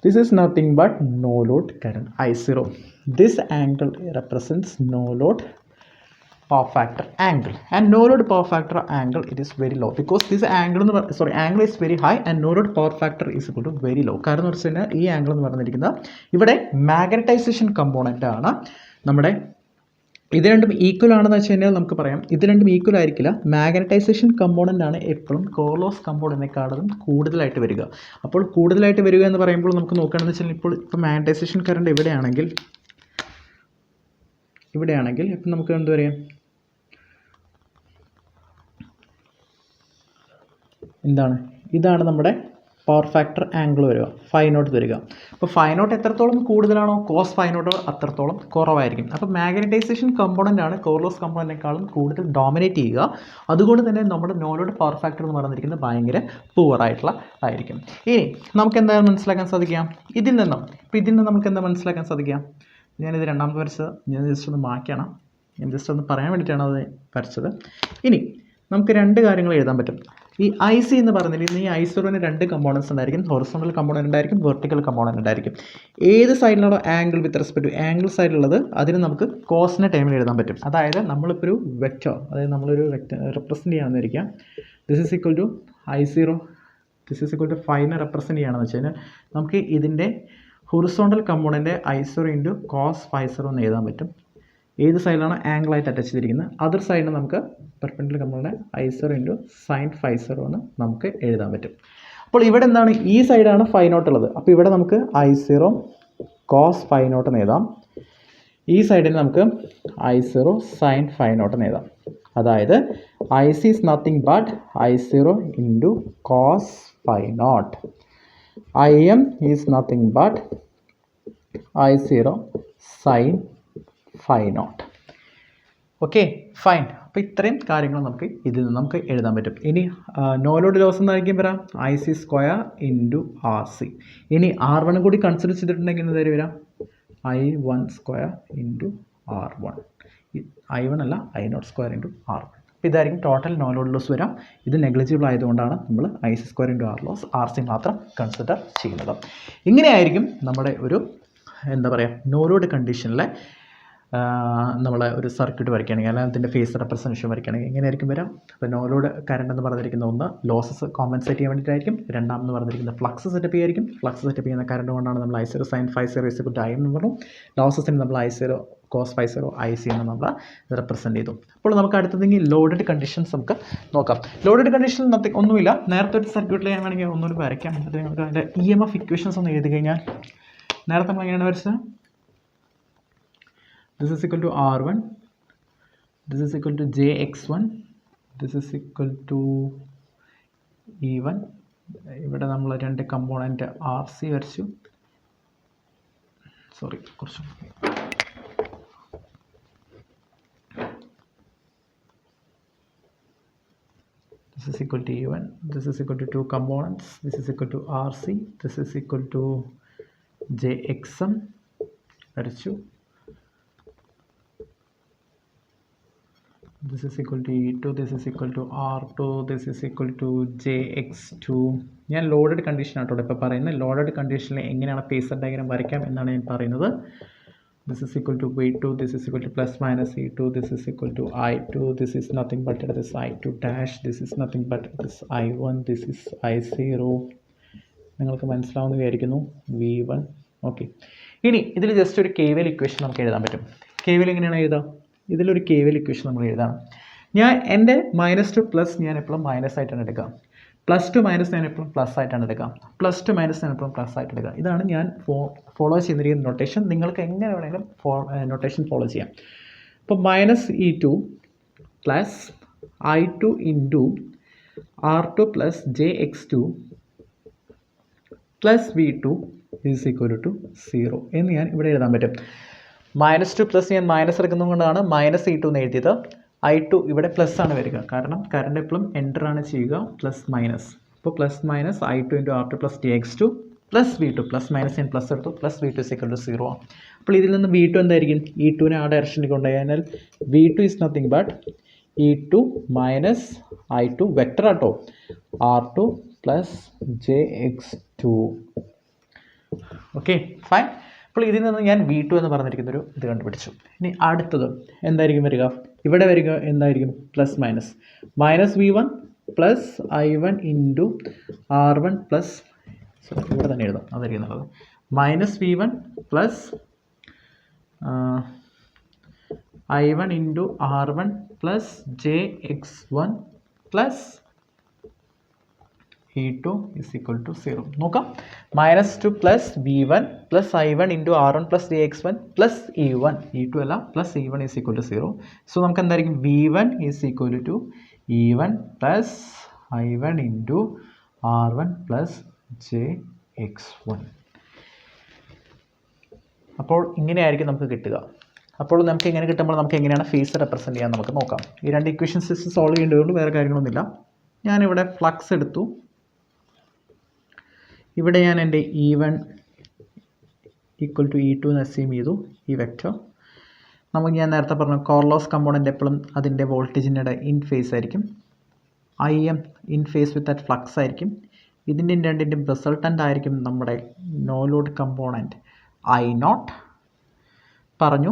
This is nothing but no load current I0. This angle represents no load power factor angle, and no load power factor angle it is very low because this angle is very high and no load power factor is equal to very low. കാരണം എന്ന് വെച്ച് കഴിഞ്ഞാൽ ഈ angle എന്ന് പറഞ്ഞിരിക്കുന്നത് ഇവിടെ magnetisation component ആണ്. നമ്മുടെ ഇത് രണ്ടും ഈക്വൽ ആണെന്ന് വെച്ച് കഴിഞ്ഞാൽ നമുക്ക് പറയാം ഇത് രണ്ടും ഈക്വൽ ആയിരിക്കില്ല. മാഗ്നറ്റൈസേഷൻ കമ്പോണൻ്റ് ആണ് എപ്പോഴും കോർ ലോസ് കമ്പോണൻറ്റിനെക്കാളും കൂടുതലായിട്ട് വരിക. അപ്പോൾ കൂടുതലായിട്ട് വരിക എന്ന് പറയുമ്പോൾ നമുക്ക് നോക്കുകയാണെന്ന് വെച്ചാൽ ഇപ്പോൾ മാഗ്നറ്റൈസേഷൻ കറണ്ട് ഇവിടെയാണെങ്കിൽ ഇപ്പം നമുക്ക് എന്താ പറയുക, ഇതാണ് നമ്മുടെ പവർ ഫാക്ടർ ആംഗിൾ വരിക, 5 വരിക. അപ്പോൾ 5 എത്രത്തോളം കൂടുതലാണോ cos 5 അത്രത്തോളം കുറവായിരിക്കും. അപ്പോൾ മാഗ്നറ്റൈസേഷൻ കമ്പോണൻ്റ് ആണ് കോർ ലോസ് കമ്പോണൻറ്റിനേക്കാളും കൂടുതൽ ഡോമിനേറ്റ് ചെയ്യുക. അതുകൊണ്ട് തന്നെ നമ്മുടെ നോ ലോഡ് പവർ ഫാക്ടർ എന്ന് പറഞ്ഞിരിക്കുന്നത് ഭയങ്കര ആയിരിക്കും. ഇനി നമുക്ക് എന്താണ് മനസ്സിലാക്കാൻ സാധിക്കാം ഇതിൽ നിന്ന് നമുക്ക് എന്താ മനസ്സിലാക്കാൻ സാധിക്കാം, ഞാനിത് രണ്ടാമത് വരച്ചത് ഞാൻ ജസ്റ്റ് ഒന്ന് മായ്ക്കണം, ഞാൻ ജസ്റ്റ് ഒന്ന് പറയാൻ വേണ്ടിയിട്ടാണ് അത് വരച്ചത്. ഇനി നമുക്ക് രണ്ട് കാര്യങ്ങൾ എഴുതാൻ പറ്റും. ഈ IC എന്ന് പറഞ്ഞിരിക്കുന്ന ഈ I0ന് രണ്ട് കമ്പോണൻസ് ഉണ്ടായിരിക്കും, ഹൊറിസോണ്ടൽ കമ്പോണൻ്റ് ഉണ്ടായിരിക്കും, വെർട്ടിക്കൽ കമ്പോണൻ്റ് ഉണ്ടായിരിക്കും. ഏത് സൈഡിലാണോ angle with respect to angle സൈഡിലുള്ളത് അതിന് നമുക്ക് കോസിൻ്റെ ടൈമിൽ എഴുതാൻ പറ്റും. അതായത് നമ്മളിപ്പോൾ ഒരു വെക്റ്റർ, അതായത് നമ്മളൊരു വെക്റ്റർ റെപ്രസെൻറ്റ് ചെയ്യാമെന്നിരിക്കാം. This is equal to I0, this is equal to 5 represent ചെയ്യുകയാണെന്ന് വെച്ച് കഴിഞ്ഞാൽ നമുക്ക് ഇതിൻ്റെ horizontal component I0 into cos 5 എന്ന് എഴുതാൻ പറ്റും. ഏത് സൈഡിലാണ് ആംഗിളായിട്ട് അറ്റാച്ച് ചെയ്തിരിക്കുന്നത്, അതർ സൈഡിന് നമുക്ക് perpendicular component I0 into sin 5 എന്ന് നമുക്ക് എഴുതാൻ പറ്റും. അപ്പോൾ ഇവിടെ എന്താണ്, ഈ സൈഡാണ് 5 ഉള്ളത്. അപ്പോൾ ഇവിടെ നമുക്ക് I0 cos 5 എന്ന് എഴുതാം. ഈ സൈഡിൽ നമുക്ക് I0 sin 5 എന്ന് എഴുതാം. അതായത് IC is nothing but I0 into cos 5. IM is nothing but I0 sin 5. Okay, fine. അപ്പോൾ ഇത്രയും കാര്യങ്ങൾ നമുക്ക് ഇതിൽ നിന്ന് നമുക്ക് എഴുതാൻ പറ്റും. ഇനി നോ ലോഡ് ലോസ് എന്നായിരിക്കും വരാം IC² ഇൻറ്റു RC. ഇനി R1 കൂടി കൺസിഡർ ചെയ്തിട്ടുണ്ടെങ്കിൽ എന്തായാലും വരാം I1² ഇൻറ്റു R1. I1 അല്ല I0² ഇൻറ്റു R1. അപ്പോൾ ഇതായിരിക്കും ടോട്ടൽ നോ ലോഡ് ലോസ് വരാം. ഇത് നെഗ്ലിജിബിൾ ആയതുകൊണ്ടാണ് നമ്മൾ IC² ഇൻറ്റു RC മാത്രം കൺസിഡർ ചെയ്യുന്നത്. ഇങ്ങനെയായിരിക്കും നമ്മുടെ ഒരു എന്താ പറയുക നോ ലോഡ് കണ്ടീഷനിലെ നമ്മളെ ഒരു സർക്യൂട്ട് വരയ്ക്കുകയാണെങ്കിൽ അല്ലെങ്കിൽ അതിൻ്റെ ഫേസ് റെപ്രസെൻറ്റേഷൻ വരയ്ക്കുകയാണെങ്കിൽ എങ്ങനെയായിരിക്കും വരാം. അപ്പോൾ നോ ലോഡ് കറണ്ട് എന്ന് പറഞ്ഞിരിക്കുന്ന ഒന്ന് ലോസസ് കോമ്പൻസേറ്റ് ചെയ്യാൻ വേണ്ടിയിട്ടായിരിക്കും. രണ്ടാമെന്ന് പറഞ്ഞിരിക്കുന്നത് ഫ്ലക്സ് സെറ്റപ്പ് ചെയ്യായിരിക്കും. ഫ്ലക്സ് സെറ്റപ്പ് ചെയ്യുന്ന കറണ്ട് കൊണ്ടാണ് നമ്മൾ I0 sin ∅0 I എന്ന് പറഞ്ഞു. ലോസസിന് നമ്മൾ I0 cos ∅0 IC എന്ന് നമ്മൾ റെപ്രസെൻറ്റ് ചെയ്തു. അപ്പോൾ നമുക്ക് അടുത്തതെങ്കിൽ ലോഡഡ് കണ്ടീഷൻസ് നമുക്ക് നോക്കാം. ലോഡഡ് കണ്ടീഷൻ ഒന്നുമില്ല. നേരത്തെ ഒരു സർക്യൂട്ടിൽ ഞാൻ വേണമെങ്കിൽ ഒന്നുകൂടി വരയ്ക്കാം. എന്നിട്ട് നമുക്ക് അതിൻ്റെ EMF ഇക്വേഷൻസ് ഒന്ന് എഴുതി കഴിഞ്ഞാൽ നേരത്തെ നമ്മൾ എങ്ങനെയാണ് വരച്ചത്? This is equal to R1, this is equal to JX1, this is equal to E1. ഇവിടെ നമ്മൾ രണ്ട് കമ്പോണൻറ്റ് RC വരച്ചു. സോറി കുറച്ച് this is equal to E1, this is equal to two components, this is equal to RC, this is equal to JXM വരച്ചു. This is equal to E2, this is equal to R2, this is equal to JX2. ഞാൻ loaded condition ആട്ടോ ഇപ്പോൾ പറയുന്നത്. Loaded കണ്ടീഷനിൽ എങ്ങനെയാണ് phasor diagram വരയ്ക്കാം എന്നാണ് ഞാൻ പറയുന്നത്. This is equal to V2, this is equal to plus minus E2, this is equal to I2, this is nothing but this I2 dash, this is nothing but this I1, this is I0. നിങ്ങൾക്ക് മനസ്സിലാവുന്ന വിചാരിക്കുന്നു. V1. Okay, ഇനി ഇതിൽ just ഒരു KVL equation നമുക്ക് എഴുതാൻ പറ്റും. KVL എങ്ങനെയാണ് എഴുതാം? ഇതിലൊരു KVL ഇക്വേഷൻ നമ്മൾ എഴുതാം. ഞാൻ എൻ്റെ -2 പ്ലസ് ഞാൻ എപ്പോഴും മൈനസ് ആയിട്ടാണ് എടുക്കുക. +2 മൈനസ് ഞാൻ എപ്പോഴും പ്ലസ് ആയിട്ടാണ് എടുക്കുക. +2 മൈനസ് ഞാൻ എപ്പോഴും പ്ലസ് ആയിട്ട് എടുക്കുക. ഇതാണ് ഞാൻ ഫോളോ ചെയ്യുന്നിരിക്കുന്ന നൊട്ടേഷൻ. നിങ്ങൾക്ക് എങ്ങനെ വേണമെങ്കിലും നൊട്ടേഷൻ ഫോളോ ചെയ്യാം. അപ്പോൾ -E2 plus I2 into R2 plus JX2 plus V2 is equal to 0 എന്ന് ഞാൻ ഇവിടെ എഴുതാൻ പറ്റും. -2 പ്ലസ് ഞാൻ മൈനസ് എടുക്കുന്നത് കൊണ്ടാണ് -E2 എന്ന് എഴുതിയത്. I2 ഇവിടെ പ്ലസ് ആണ് വരിക, കാരണം കറണ്ട് എപ്പോഴും എൻ്റർ ആണ് ചെയ്യുക പ്ലസ് മൈനസ്. അപ്പോൾ plus minus I2 into R2 plus JX2 plus V2 plus minus ഞാൻ പ്ലസ് എടുത്തു plus V2 is equal to 0. അപ്പോൾ ഇതിൽ നിന്ന് V2 എന്തായിരിക്കും? E2നെ ആ ഡയറക്ഷനിൽ കൊണ്ടുപോയാൽ V2 is nothing but E2 minus I2 vector ആട്ടോ R2 plus JX2. Okay fine. അപ്പോൾ ഇതിൽ നിന്ന് ഞാൻ V2 എന്ന് പറഞ്ഞിരിക്കുന്നൊരു ഇത് കണ്ടുപിടിച്ചു. ഇനി അടുത്തത് എന്തായിരിക്കും വരിക? ഇവിടെ വരിക എന്തായിരിക്കും? Plus minus -V1 plus I1 into R1 plus ഇവിടെ തന്നെ എഴുതാം, അതായിരിക്കും നല്ലത്. -V1 plus I1 into R1 plus JX1 plus E2 is equal to 0. നോക്കാം. -2 plus V1 plus I1 into R1 plus JX1 plus E1 E2 അല്ല plus E1 is equal to 0. So നമുക്ക് എന്തായിരിക്കും? V1 is equal to E1 plus I1 into R1 plus JX1. അപ്പോൾ ഇങ്ങനെയായിരിക്കും നമുക്ക് കിട്ടുക. അപ്പോൾ നമുക്ക് ഇങ്ങനെ കിട്ടുമ്പോൾ നമുക്ക് എങ്ങനെയാണ് ഫേസ് റെപ്രസെൻറ്റ് ചെയ്യാൻ നമുക്ക് നോക്കാം. ഈ രണ്ട് ഇക്വേഷൻസ് സോൾവ് ചെയ്യേണ്ടതുകൊണ്ട് വേറെ കാര്യങ്ങളൊന്നുമില്ല. ഞാനിവിടെ ഫ്ലക്സ് എടുത്തു. ഇവിടെ ഞാൻ എൻ്റെ E1 ഈക്വൽ ടു E2 എന്ന് അസ്യൂം ചെയ്തു. ഈ വെക്റ്റർ നമുക്ക് ഞാൻ നേരത്തെ പറഞ്ഞു കോർലോസ് കമ്പോണൻ്റ് എപ്പോഴും അതിൻ്റെ വോൾട്ടേജിൻ്റെ ഇൻ ഫേസ് ആയിരിക്കും. IM in phase with that flux ആയിരിക്കും. ഇതിൻ്റെ രണ്ടിൻ്റെയും റിസൾട്ടൻ്റ് ആയിരിക്കും നമ്മുടെ നോ ലോഡ് കമ്പോണൻറ്റ് I0 പറഞ്ഞു.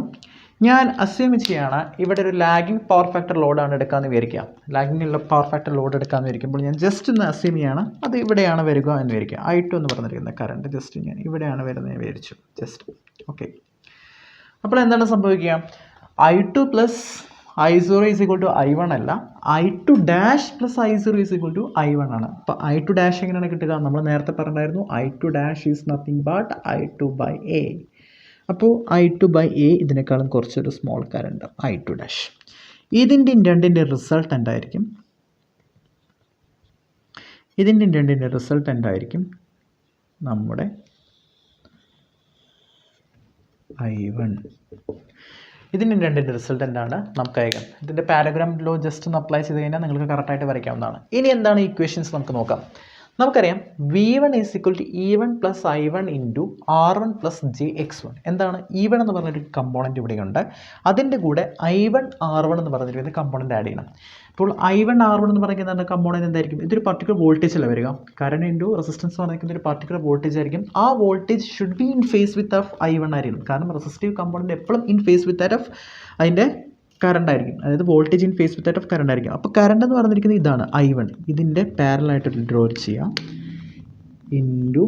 ഞാൻ അസ്യൂം ചെയ്യുകയാണ് ഇവിടെ ഒരു ലാഗിങ് പവർ ഫാക്ടർ ലോഡാണ് എടുക്കാമെന്ന് വിചാരിക്കുക. ലാഗിങ്ങുള്ള പവർ ഫാക്ടർ ലോഡ് എടുക്കാമെന്ന് വിചാരിക്കുമ്പോൾ ഞാൻ ജസ്റ്റ് ഒന്ന് അസ്യൂം ചെയ്യുകയാണ് അത് ഇവിടെയാണ് വരിക എന്ന് വിചാരിക്കുക. I2 എന്ന് പറഞ്ഞിരിക്കുന്ന കറണ്ട് ജസ്റ്റ് ഞാൻ ഇവിടെയാണ് വരുന്നത് വിചാരിച്ചു ജസ്റ്റ്. ഓക്കെ, അപ്പോൾ എന്താണ് സംഭവിക്കുക? I2 plus I0 is equal to I1 അല്ല, I2 dash plus I0 is equal to I1 ആണ്. അപ്പോൾ I2 ഡാഷ് എങ്ങനെയാണ് കിട്ടുക? നമ്മൾ നേരത്തെ പറഞ്ഞിട്ടുണ്ടായിരുന്നു I2 dash is nothing but I2 by A. അപ്പോൾ I2 ബൈ A ഇതിനേക്കാളും കുറച്ചൊരു സ്മോൾ കറണ്ട് I2 ഡാഷ്. ഇതിൻ്റെ രണ്ടിൻ്റെ റിസൾട്ട് എന്തായിരിക്കും? ഇതിൻ്റെ രണ്ടിൻ്റെ റിസൾട്ട് എന്തായിരിക്കും? നമ്മുടെ I1. ഇതിൻ്റെ രണ്ടിൻ്റെ റിസൾട്ടൻ്റ് ആണ് നമുക്ക് അയക്കാം. ഇതിൻ്റെ പാരഗ്രാം ലോ ജസ്റ്റ് ഒന്ന് അപ്ലൈ ചെയ്ത് കഴിഞ്ഞാൽ നിങ്ങൾക്ക് കറക്റ്റായിട്ട് വരയ്ക്കാവുന്നതാണ്. ഇനി എന്താണ് ഇക്വേഷൻസ് നമുക്ക് നോക്കാം. നമുക്കറിയാം V1 = E1 + I1 × R1 + JX1. എന്താണ് E1 എന്ന് പറഞ്ഞൊരു കമ്പോണൻറ്റ് ഇവിടെയുണ്ട്. അതിൻ്റെ കൂടെ I1 R1 എന്ന് പറഞ്ഞിരിക്കുന്ന കമ്പോണൻറ്റ് ആഡ് ചെയ്യണം. അപ്പോൾ I1 R1 എന്ന് പറയുന്ന കമ്പോണൻറ്റ് എന്തായിരിക്കും? ഇതൊരു പർട്ടിക്കുലർ വോൾട്ടേജ് അല്ല വരിക. കറണ്ട് ഇൻറ്റു റെസിസ്റ്റൻസ് പറഞ്ഞിരിക്കുന്ന ഒരു പർട്ടിക്കുലർ വോൾട്ടേജ് ആയിരിക്കും. ആ voltage should be in phase width of I1 ആയിരിക്കും. കാരണം റെസിസ്റ്റീവ് കമ്പോണൻറ്റ് എപ്പോഴും in phase with that of അതിൻ്റെ കറണ്ട് ആയിരിക്കും. അതായത് voltage in phase with that of current ആയിരിക്കും. അപ്പോൾ കറണ്ട് എന്ന് പറഞ്ഞിരിക്കുന്നത് ഇതാണ് I1. ഇതിൻ്റെ പാരലായിട്ട് ഡ്രോ ചെയ്യാം ഇൻറ്റു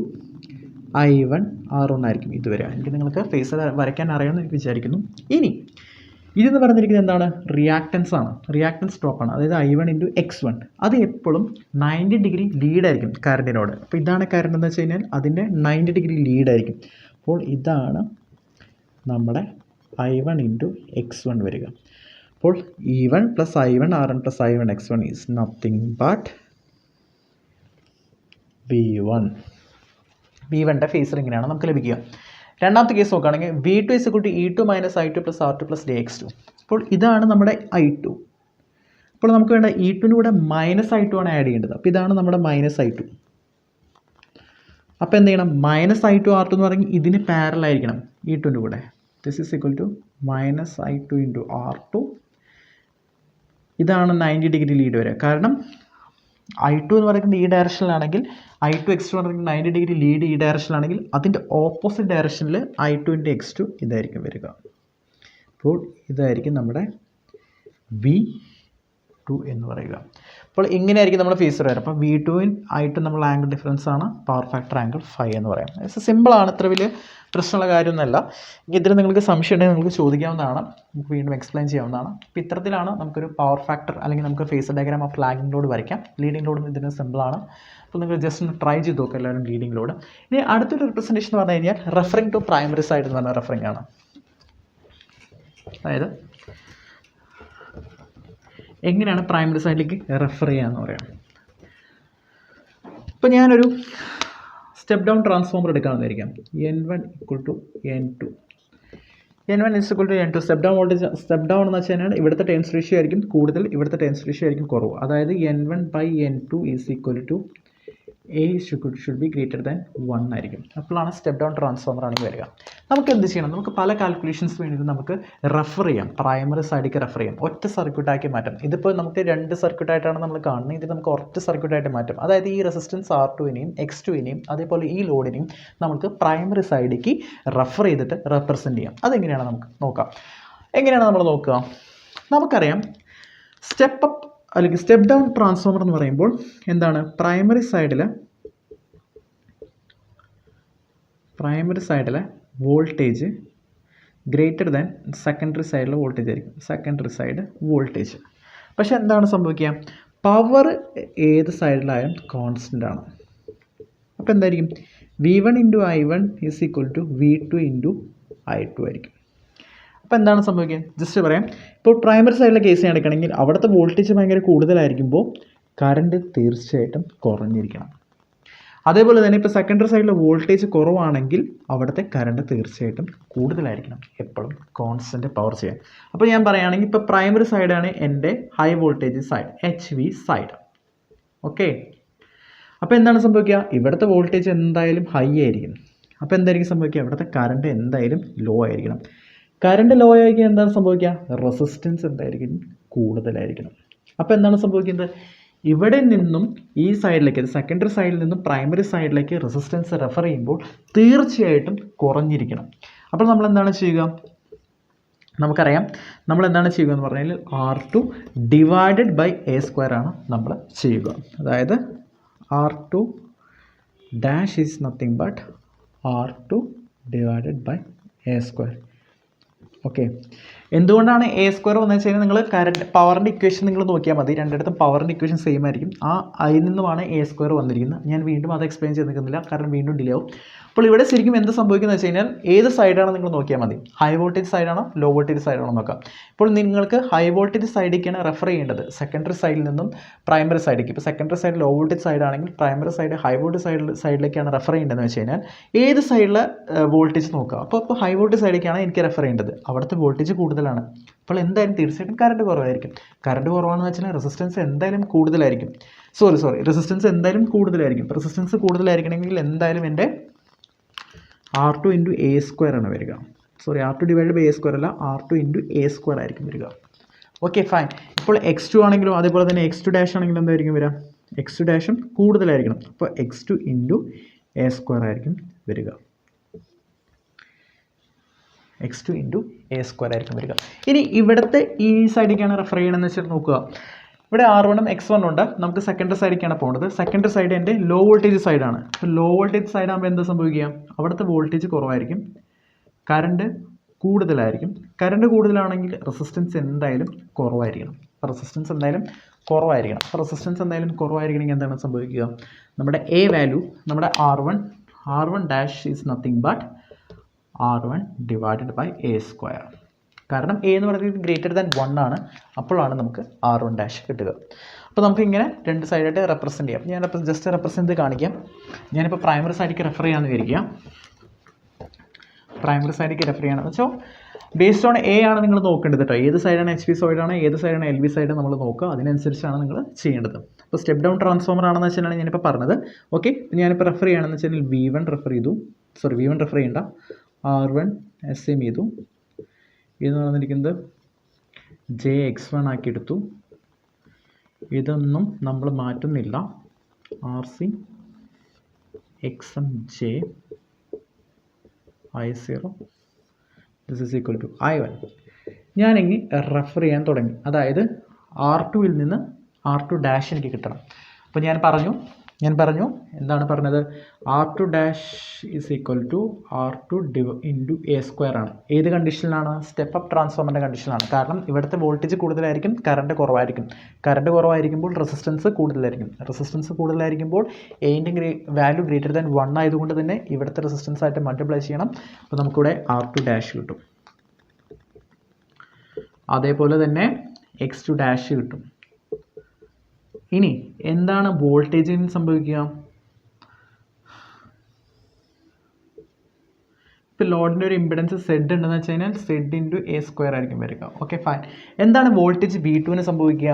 I1 R1 ആയിരിക്കും ഇത് വരിക. എനിക്ക് നിങ്ങൾക്ക് ഫേസ് വരയ്ക്കാൻ അറിയാമെന്ന് എനിക്ക് വിചാരിക്കുന്നു. ഇനി ഇതെന്ന് പറഞ്ഞിരിക്കുന്നത് എന്താണ്? റിയാക്റ്റൻസ് ആണ്. റിയാക്റ്റൻസ് ഡ്രോപ്പാണ്. അതായത് I1 × X1. അത് എപ്പോഴും 90 ഡിഗ്രി ലീഡായിരിക്കും കറണ്ടിനോട്. അപ്പോൾ ഇതാണ് കറണ്ട് എന്ന് വെച്ച് കഴിഞ്ഞാൽ അതിൻ്റെ 90 ഡിഗ്രി ലീഡായിരിക്കും. അപ്പോൾ ഇതാണ് നമ്മുടെ I1 × X1 വരിക. അപ്പോൾ E1 + I1 R1 + I1 X1 is nothing but V1. V1ൻ്റെ ഫേസർ ഇങ്ങനെയാണ് നമുക്ക് ലഭിക്കുക. രണ്ടാമത്തെ കേസ് നോക്കുകയാണെങ്കിൽ V2 = E2 - I2 + R2 + JX2. അപ്പോൾ ഇതാണ് നമ്മുടെ I2. അപ്പോൾ നമുക്ക് വേണ്ട E2ൻ്റെ കൂടെ -I2 ആണ് ആഡ് ചെയ്യേണ്ടത്. അപ്പോൾ ഇതാണ് നമ്മുടെ -I2. അപ്പോൾ എന്ത് ചെയ്യണം? -I2 R2 എന്ന് പറഞ്ഞാൽ ഇതിന് പാരലായിരിക്കണം E2ൻ്റെ കൂടെ. This is equal to -I2 × R2. ഇതാണ് 90 ഡിഗ്രി ലീഡ് വരിക. കാരണം I2 എന്ന് പറയുന്നത് ഈ ഡയറക്ഷനിലാണെങ്കിൽ I2 X2 എന്ന് പറയുന്നത് 90 ഡിഗ്രി ലീഡ് ഈ ഡയറക്ഷനിലാണെങ്കിൽ അതിൻ്റെ ഓപ്പോസിറ്റ് ഡയറക്ഷനിൽ I2 × X2 ഇതായിരിക്കും വരിക. അപ്പോൾ ഇതായിരിക്കും നമ്മുടെ V2 എന്ന് പറയുക. അപ്പോൾ ഇങ്ങനെയായിരിക്കും നമ്മുടെ ഫേസർ വരിക. അപ്പോൾ V2 ആയിട്ട് നമ്മൾ ആംഗിൾ ഡിഫറൻസ് ആണ് പവർ ഫാക്ടർ ആംഗിൾ 5 എന്ന് പറയാം. സിമ്പിളാണ്, ഇത്ര വലിയ പ്രശ്നമുള്ള കാര്യമൊന്നുമല്ല. ഇതിൽ നിങ്ങൾക്ക് സംശയം ഉണ്ടെങ്കിൽ നിങ്ങൾക്ക് ചോദിക്കാവുന്നതാണ്, നമുക്ക് വീണ്ടും എക്സ്പ്ലെയിൻ ചെയ്യാവുന്നതാണ്. അപ്പോൾ ഇത്തരത്തിലാണ് നമുക്കൊരു പവർ ഫാക്ടർ അല്ലെങ്കിൽ നമുക്ക് phasor diagram of lagging load വരയ്ക്കാം. ലീഡിംഗ് ലോഡ് ഇതിന് സിമ്പിളാണ്. അപ്പോൾ നിങ്ങൾ ജസ്റ്റ് ഒന്ന് ട്രൈ ചെയ്ത് നോക്കുക എല്ലാവരും ലീഡിംഗ് ലോഡ്. ഇനി അടുത്തൊരു റിപ്രസെൻറ്റേഷൻ എന്ന് പറഞ്ഞു കഴിഞ്ഞാൽ റെഫറിങ് ടു പ്രൈമറി സൈഡ് എന്ന് പറഞ്ഞ റെഫറിങ് ആണ്. അതായത് എങ്ങനെയാണ് പ്രൈമറി സൈഡിലേക്ക് റെഫർ ചെയ്യാന്ന് പറയാം. ഇപ്പോൾ ഞാനൊരു സ്റ്റെപ്പ് ഡൗൺ ട്രാൻസ്ഫോമർ എടുക്കാമെന്ന് വിചാരിക്കാം. N1 = N2. N1 = N2. Step down voltage, step down എന്ന് വെച്ച് കഴിഞ്ഞാൽ ഇവിടുത്തെ ടേൺസ് റേഷ്യോ ആയിരിക്കും കൂടുതൽ, ഇവിടുത്തെ ടേൺസ് റേഷ്യോ ആയിരിക്കും കുറവ്. അതായത് N1/N2 = A should be greater than 1 ആയിരിക്കും. അപ്പോഴാണ് സ്റ്റെപ്പ് ഡൗൺ ട്രാൻസ്ഫോമർ ആണെങ്കിൽ വരിക. നമുക്ക് എന്ത് ചെയ്യണം? നമുക്ക് പല കാൽക്കുലേഷൻസ് വേണ്ടിയിട്ട് നമുക്ക് റെഫർ ചെയ്യാം, പ്രൈമറി സൈഡിലേക്ക് റെഫർ ചെയ്യാം, ഒറ്റ സർക്യൂട്ടാക്കി മാറ്റാം. ഇതിപ്പോൾ നമുക്ക് 2 സർക്യൂട്ടായിട്ടാണ് നമ്മൾ കാണുന്നത്, ഇത് നമുക്ക് ഒറ്റ സർക്യൂട്ടായിട്ട് മാറ്റാം. അതായത് ഈ റെസിസ്റ്റൻസ് R2-നെയും X2-നെയും അതേപോലെ ഈ ലോഡിനെയും നമുക്ക് പ്രൈമറി സൈഡിലേക്ക് റെഫർ ചെയ്തിട്ട് റെപ്രസെൻറ്റ് ചെയ്യാം. അതെങ്ങനെയാണ് നമുക്ക് നോക്കാം. എങ്ങനെയാണ് നമ്മൾ നോക്കുക? നമുക്കറിയാം സ്റ്റെപ്പ് അപ്പ് അല്ലെങ്കിൽ സ്റ്റെപ്പ് ഡൗൺ ട്രാൻസ്ഫോമർ എന്ന് പറയുമ്പോൾ എന്താണ്? പ്രൈമറി സൈഡിലെ വോൾട്ടേജ് ഗ്രേറ്റർ ദാൻ സെക്കൻഡറി സൈഡിലെ വോൾട്ടേജ് ആയിരിക്കും. Secondary side voltage. പക്ഷെ എന്താണ് സംഭവിക്കുക? പവർ ഏത് സൈഡിലായാലും കോൺസ്റ്റൻ്റ് ആണ്. അപ്പോൾ എന്തായിരിക്കും? V1 × I1 = V2 × I2 ആയിരിക്കും. അപ്പോൾ എന്താണ് സംഭവിക്കുക? ജസ്റ്റ് പറയാം. ഇപ്പോൾ പ്രൈമറി സൈഡിലെ കേസ് എടുക്കണമെങ്കിൽ അവിടുത്തെ വോൾട്ടേജ് ഭയങ്കര കൂടുതലായിരിക്കുമ്പോൾ കറണ്ട് തീർച്ചയായിട്ടും കുറഞ്ഞിരിക്കണം. അതേപോലെ തന്നെ ഇപ്പോൾ സെക്കൻഡറി സൈഡിലെ വോൾട്ടേജ് കുറവാണെങ്കിൽ അവിടുത്തെ കറണ്ട് തീർച്ചയായിട്ടും കൂടുതലായിരിക്കണം. എപ്പോഴും കോൺസ്റ്റൻറ്റ് പവർ ചെയ്യാൻ. അപ്പോൾ ഞാൻ പറയുകയാണെങ്കിൽ ഇപ്പോൾ പ്രൈമറി സൈഡാണ് എൻ്റെ high voltage side, HV side. Okay. അപ്പോൾ എന്താണ് സംഭവിക്കുക? ഇവിടുത്തെ വോൾട്ടേജ് എന്തായാലും ഹൈ ആയിരിക്കും. അപ്പോൾ എന്തായിരിക്കും സംഭവിക്കുക? ഇവിടുത്തെ കറണ്ട് എന്തായാലും ലോ ആയിരിക്കണം. കറണ്ട് ലോ ആയിരിക്കും എന്താണ് സംഭവിക്കുക? റെസിസ്റ്റൻസ് എന്തായിരിക്കും? കൂടുതലായിരിക്കണം. അപ്പോൾ എന്താണ് സംഭവിക്കുന്നത്? ഇവിടെ നിന്നും ഈ സൈഡിലേക്ക്, സെക്കൻഡറി സൈഡിൽ നിന്നും പ്രൈമറി സൈഡിലേക്ക് റെസിസ്റ്റൻസ് റെഫർ ചെയ്യുമ്പോൾ തീർച്ചയായിട്ടും കുറഞ്ഞിരിക്കണം. അപ്പോൾ നമ്മൾ എന്താണ് ചെയ്യുക? നമുക്കറിയാം നമ്മൾ എന്താണ് ചെയ്യുക എന്ന് പറഞ്ഞാൽ R2 / A² ആണ് നമ്മൾ ചെയ്യുക. അതായത് R2 dash is nothing but R2 / A². Okay. എന്തുകൊണ്ടാണ് A² വന്നു വെച്ച് കഴിഞ്ഞാൽ നിങ്ങൾ കറണ്ട് പവറിൻ്റെ ഇക്വേഷൻ നിങ്ങൾ നോക്കിയാൽ മതി. രണ്ടിടത്തും പവറിൻ്റെ ഇക്വേഷൻ സെയിം ആയിരിക്കും. അതിൽ നിന്നുമാണ് A² വന്നിരിക്കുന്നത്. ഞാൻ വീണ്ടും അത് എക്സ്പ്ലെയിൻ ചെയ്ത് നിൽക്കുന്നില്ല, കാരണം വീണ്ടും ഡിലേ ആവും. അപ്പോൾ ഇവിടെ ശരിക്കും എന്ത് സംഭവിക്കുന്നത് വെച്ച് കഴിഞ്ഞാൽ ഏത് സൈഡാണ് നിങ്ങൾ നോക്കിയാൽ മതി. ഹൈ വോൾട്ടേജ് സൈഡാണോ ലോ വോൾട്ടേജ് സൈഡാണോ നോക്കാം. ഇപ്പോൾ നിങ്ങൾക്ക് ഹൈ വോൾട്ടേജ് സൈഡിലേക്കാണ് റെഫർ ചെയ്യേണ്ടത്, സെക്കൻഡറി സൈഡിൽ നിന്നും പ്രൈമറി സൈഡിലേക്ക്. ഇപ്പോൾ സെക്കൻഡറി സൈഡ് ലോ വോൾട്ടേജ് സൈഡാണെങ്കിൽ പ്രൈമറി സൈഡ് ഹൈ വോൾട്ടേജ് സൈഡിലേക്കാണ് റെഫർ ചെയ്യേണ്ടതെന്ന് വെച്ച് കഴിഞ്ഞാൽ ഏത് സൈഡിലെ വോൾട്ടേജ് നോക്കുക. അപ്പോൾ ഹൈ വോൾട്ടേജ് സൈഡിലേക്കാണ് എനിക്ക് റെഫർ ചെയ്യേണ്ടത്. അവിടുത്തെ വോൾട്ടേജ് കൂടുതലാണ്. കൂടുതലാണ്. അപ്പോൾ എന്തായാലും തീർച്ചയായിട്ടും കറണ്ട് കുറവായിരിക്കും. കറണ്ട് കുറവാണെന്ന് വെച്ചാൽ റെസിസ്റ്റൻസ് എന്തായാലും കൂടുതലായിരിക്കും. റെസിസ്റ്റൻസ് എന്തായാലും കൂടുതലായിരിക്കും. റെസിസ്റ്റൻസ് കൂടുതലായിരിക്കണമെങ്കിൽ എന്തായാലും എൻ്റെ R2 ഇൻറ്റു എ സ്ക്വയർ ആണ് വരിക. R2 divide by A square അല്ല, R2 ഇൻറ്റു എ സ്ക്വയർ ആയിരിക്കും വരിക. Okay fine. ഇപ്പോൾ x2 ആണെങ്കിലും അതേപോലെ തന്നെ x2 ഡാഷ് ആണെങ്കിലും എന്തായിരിക്കും വരിക? x2 ഡാഷും കൂടുതലായിരിക്കണം. അപ്പോൾ x2 ഇൻറ്റു എ സ്ക്വയർ ആയിരിക്കും വരിക. x2 ഇൻറ്റു എ സ്ക്വയർ ആയിരിക്കും വരിക. ഇനി ഇവിടുത്തെ ഈ സൈഡിലേക്കാണ് റെഫർ ചെയ്യണമെന്ന് വെച്ചിട്ട് നോക്കുക. ഇവിടെ R1ഉം X1 ഉണ്ട്. നമുക്ക് സെക്കൻഡറി സൈഡിലേക്കാണ് പോകേണ്ടത്. സെക്കൻഡറി സൈഡ് എൻ്റെ ലോ വോൾട്ടേജ് സൈഡാണ്. അപ്പോൾ ലോ വോൾട്ടേജ് സൈഡ് ആകുമ്പോൾ എന്താ സംഭവിക്കുക? അവിടുത്തെ വോൾട്ടേജ് കുറവായിരിക്കും, കറണ്ട് കൂടുതലായിരിക്കും. കറണ്ട് കൂടുതലാണെങ്കിൽ റെസിസ്റ്റൻസ് എന്തായാലും കുറവായിരിക്കണം. അപ്പോൾ റെസിസ്റ്റൻസ് എന്തായാലും കുറവായിരിക്കണമെങ്കിൽ എന്താണ് സംഭവിക്കുക? നമ്മുടെ എ വാല്യൂ, നമ്മുടെ R1 dash is nothing but R1 divided by A square. കാരണം എ എന്ന് പറയുന്നത് ഗ്രേറ്റർ ദാൻ 1 ആണ്. അപ്പോഴാണ് നമുക്ക് R1 ഡാഷ് കിട്ടുക. അപ്പോൾ നമുക്ക് ഇങ്ങനെ രണ്ട് സൈഡായിട്ട് റെപ്രസെൻറ്റ് ചെയ്യാം. ഞാൻ ജസ്റ്റ് റെപ്രസെൻറ്റ് ചെയ്ത് കാണിക്കാം. ഞാനിപ്പോൾ പ്രൈമറി സൈഡിലേക്ക് റെഫർ ചെയ്യാമെന്ന് വിചാരിക്കുക. പ്രൈമറി സൈഡിലേക്ക് റെഫർ ചെയ്യണമെന്ന് വെച്ചാൽ ബേസ്ഡ് ഓൺ എ ആണ് നിങ്ങൾ നോക്കേണ്ടത് കേട്ടോ. ഏത് സൈഡാണ് HP സൈഡാണ്, ഏത് സൈഡാണ് LV സൈഡ് നമ്മൾ നോക്കുക. അതിനനുസരിച്ചാണ് നിങ്ങൾ ചെയ്യേണ്ടത്. അപ്പോൾ സ്റ്റെപ്പ് ഡൗൺ ട്രാൻസ്ഫോമർ ആണെന്ന് വെച്ചാലാണ് ഞാനിപ്പോൾ പറഞ്ഞത്. ഓക്കെ, ഞാനിപ്പോൾ റെഫർ ചെയ്യുകയാണെന്ന് വെച്ചാൽ V1 റെഫർ ചെയ്യേണ്ട, R1 SM ചെയ്തു. ഇതെന്ന് പറഞ്ഞിരിക്കുന്നത് JX1 ആക്കി എടുത്തു. ഇതൊന്നും നമ്മൾ മാറ്റുന്നില്ല. RC XMJ I0 this is equal to I1. ഞാനെങ്കിൽ റെഫർ ചെയ്യാൻ തുടങ്ങി. അതായത് R2ൽ നിന്ന് R2 ഡാഷ് എനിക്ക് കിട്ടണം. അപ്പോൾ ഞാൻ പറഞ്ഞു എന്താണ് പറഞ്ഞത്? R2 dash is equal to R2 into A square ആണ്. ഏത് കണ്ടീഷനിലാണ്? Step up ട്രാൻസ്ഫോമറിൻ്റെ കണ്ടീഷനിലാണ്. കാരണം ഇവിടുത്തെ വോൾട്ടേജ് കൂടുതലായിരിക്കും, കറണ്ട് കുറവായിരിക്കുമ്പോൾ റെസിസ്റ്റൻസ് കൂടുതലായിരിക്കുമ്പോൾ എൻ്റെ വാല്യൂ ഗ്രേറ്റർ ദാൻ 1 ആയതുകൊണ്ട് തന്നെ ഇവിടുത്തെ റെസിസ്റ്റൻസ് ആയിട്ട് മൾട്ടിപ്ലൈ ചെയ്യണം. അപ്പോൾ നമുക്കിവിടെ R2 ഡാഷ് കിട്ടും. അതേപോലെ തന്നെ X2 ഡാഷ് കിട്ടും. ഇനി എന്താണ് വോൾട്ടേജിന് സംഭവിക്കുക? ഇപ്പോൾ ലോഡിൻ്റെ ഒരു ഇമ്പിഡൻസ് Z ഉണ്ടെന്ന് വെച്ച് കഴിഞ്ഞാൽ Z ഇൻറ്റു എ സ്ക്വയർ ആയിരിക്കും വരിക. Okay fine. എന്താണ് വോൾട്ടേജ് V2ന് സംഭവിക്കുക?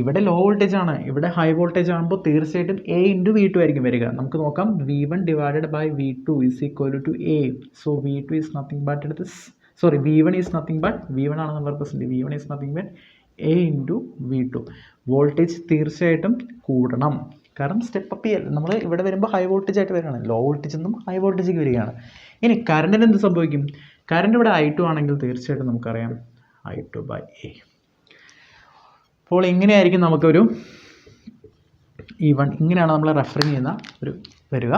ഇവിടെ ലോ വോൾട്ടേജ് ആണ്, ഇവിടെ ഹൈ വോൾട്ടേജ് ആകുമ്പോൾ തീർച്ചയായിട്ടും A ഇൻറ്റു V2 ആയിരിക്കും വരിക. നമുക്ക് നോക്കാം. V1 divided by V2 is equal to A. So V2 is nothing but V1 is nothing but V1 ആണ് നമ്മൾ represent. V1 is nothing but A into V2. Voltage തീർച്ചയായിട്ടും കൂടണം. കാരണം സ്റ്റെപ്പ് അപ്പ് ചെയ്യൽ നമ്മൾ ഇവിടെ വരുമ്പോൾ ഹൈ വോൾട്ടേജ് ആയിട്ട് വരികയാണ്. ലോ വോൾട്ടേജിൽ നിന്നും ഹൈ വോൾട്ടേജിലേക്ക് വരികയാണ്. ഇനി കറണ്ടിന് എന്ത് സംഭവിക്കും? കറണ്ട് ഇവിടെ I2 ആണെങ്കിൽ തീർച്ചയായിട്ടും നമുക്കറിയാം I2 ബൈ A. അപ്പോൾ ഇങ്ങനെയായിരിക്കും നമുക്കൊരു E1 ഇങ്ങനെയാണ് നമ്മൾ റെഫർ ചെയ്യുന്ന ഒരു വരിക.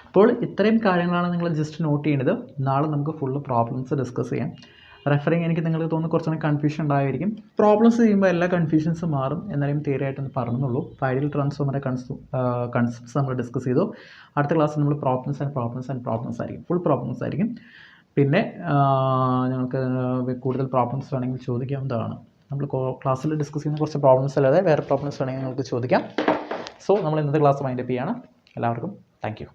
അപ്പോൾ ഇത്രയും കാര്യങ്ങളാണ് നിങ്ങൾ ജസ്റ്റ് നോട്ട് ചെയ്യേണ്ടത്. നാളെ നമുക്ക് ഫുള്ള് പ്രോബ്ലംസ് ഡിസ്കസ് ചെയ്യാം. റെഫറിങ് എനിക്ക് നിങ്ങൾക്ക് തോന്നുന്നു കുറച്ചുകൂടി കൺഫ്യൂഷൻ ഉണ്ടായിരിക്കും. പ്രോബ്ലംസ് ചെയ്യുമ്പോൾ എല്ലാ കൺഫ്യൂഷൻസും മാറും. എന്നാലും തിയറി ആയിട്ടൊന്ന് പറഞ്ഞുള്ളൂ. ഐഡിയൽ ട്രാൻസ്ഫോമറിൻ്റെ കൺസെപ്റ്റ്സ് നമ്മൾ ഡിസ്കസ് ചെയ്തു. അടുത്ത ക്ലാസ്സിൽ നമ്മൾ പ്രോബ്ലംസ് ആയിരിക്കും, ഫുൾ പ്രോബ്ലംസ് ആയിരിക്കും. പിന്നെ ഞങ്ങൾക്ക് കൂടുതൽ പ്രോബ്ലംസ് വേണമെങ്കിൽ ചോദിക്കാവുന്നതാണ്. നമ്മൾ ക്ലാസ്സിൽ ഡിസ്കസ് ചെയ്യുന്ന കുറച്ച് പ്രോബ്ലംസ് അല്ലാതെ വേറെ പ്രോബ്ലംസ് വേണമെങ്കിൽ നിങ്ങൾക്ക് ചോദിക്കാം. സോ നമ്മൾ ഇന്നത്തെ ക്ലാസ് വൈൻഡപ്പ് ചെയ്യുകയാണ്. എല്ലാവർക്കും താങ്ക് യു.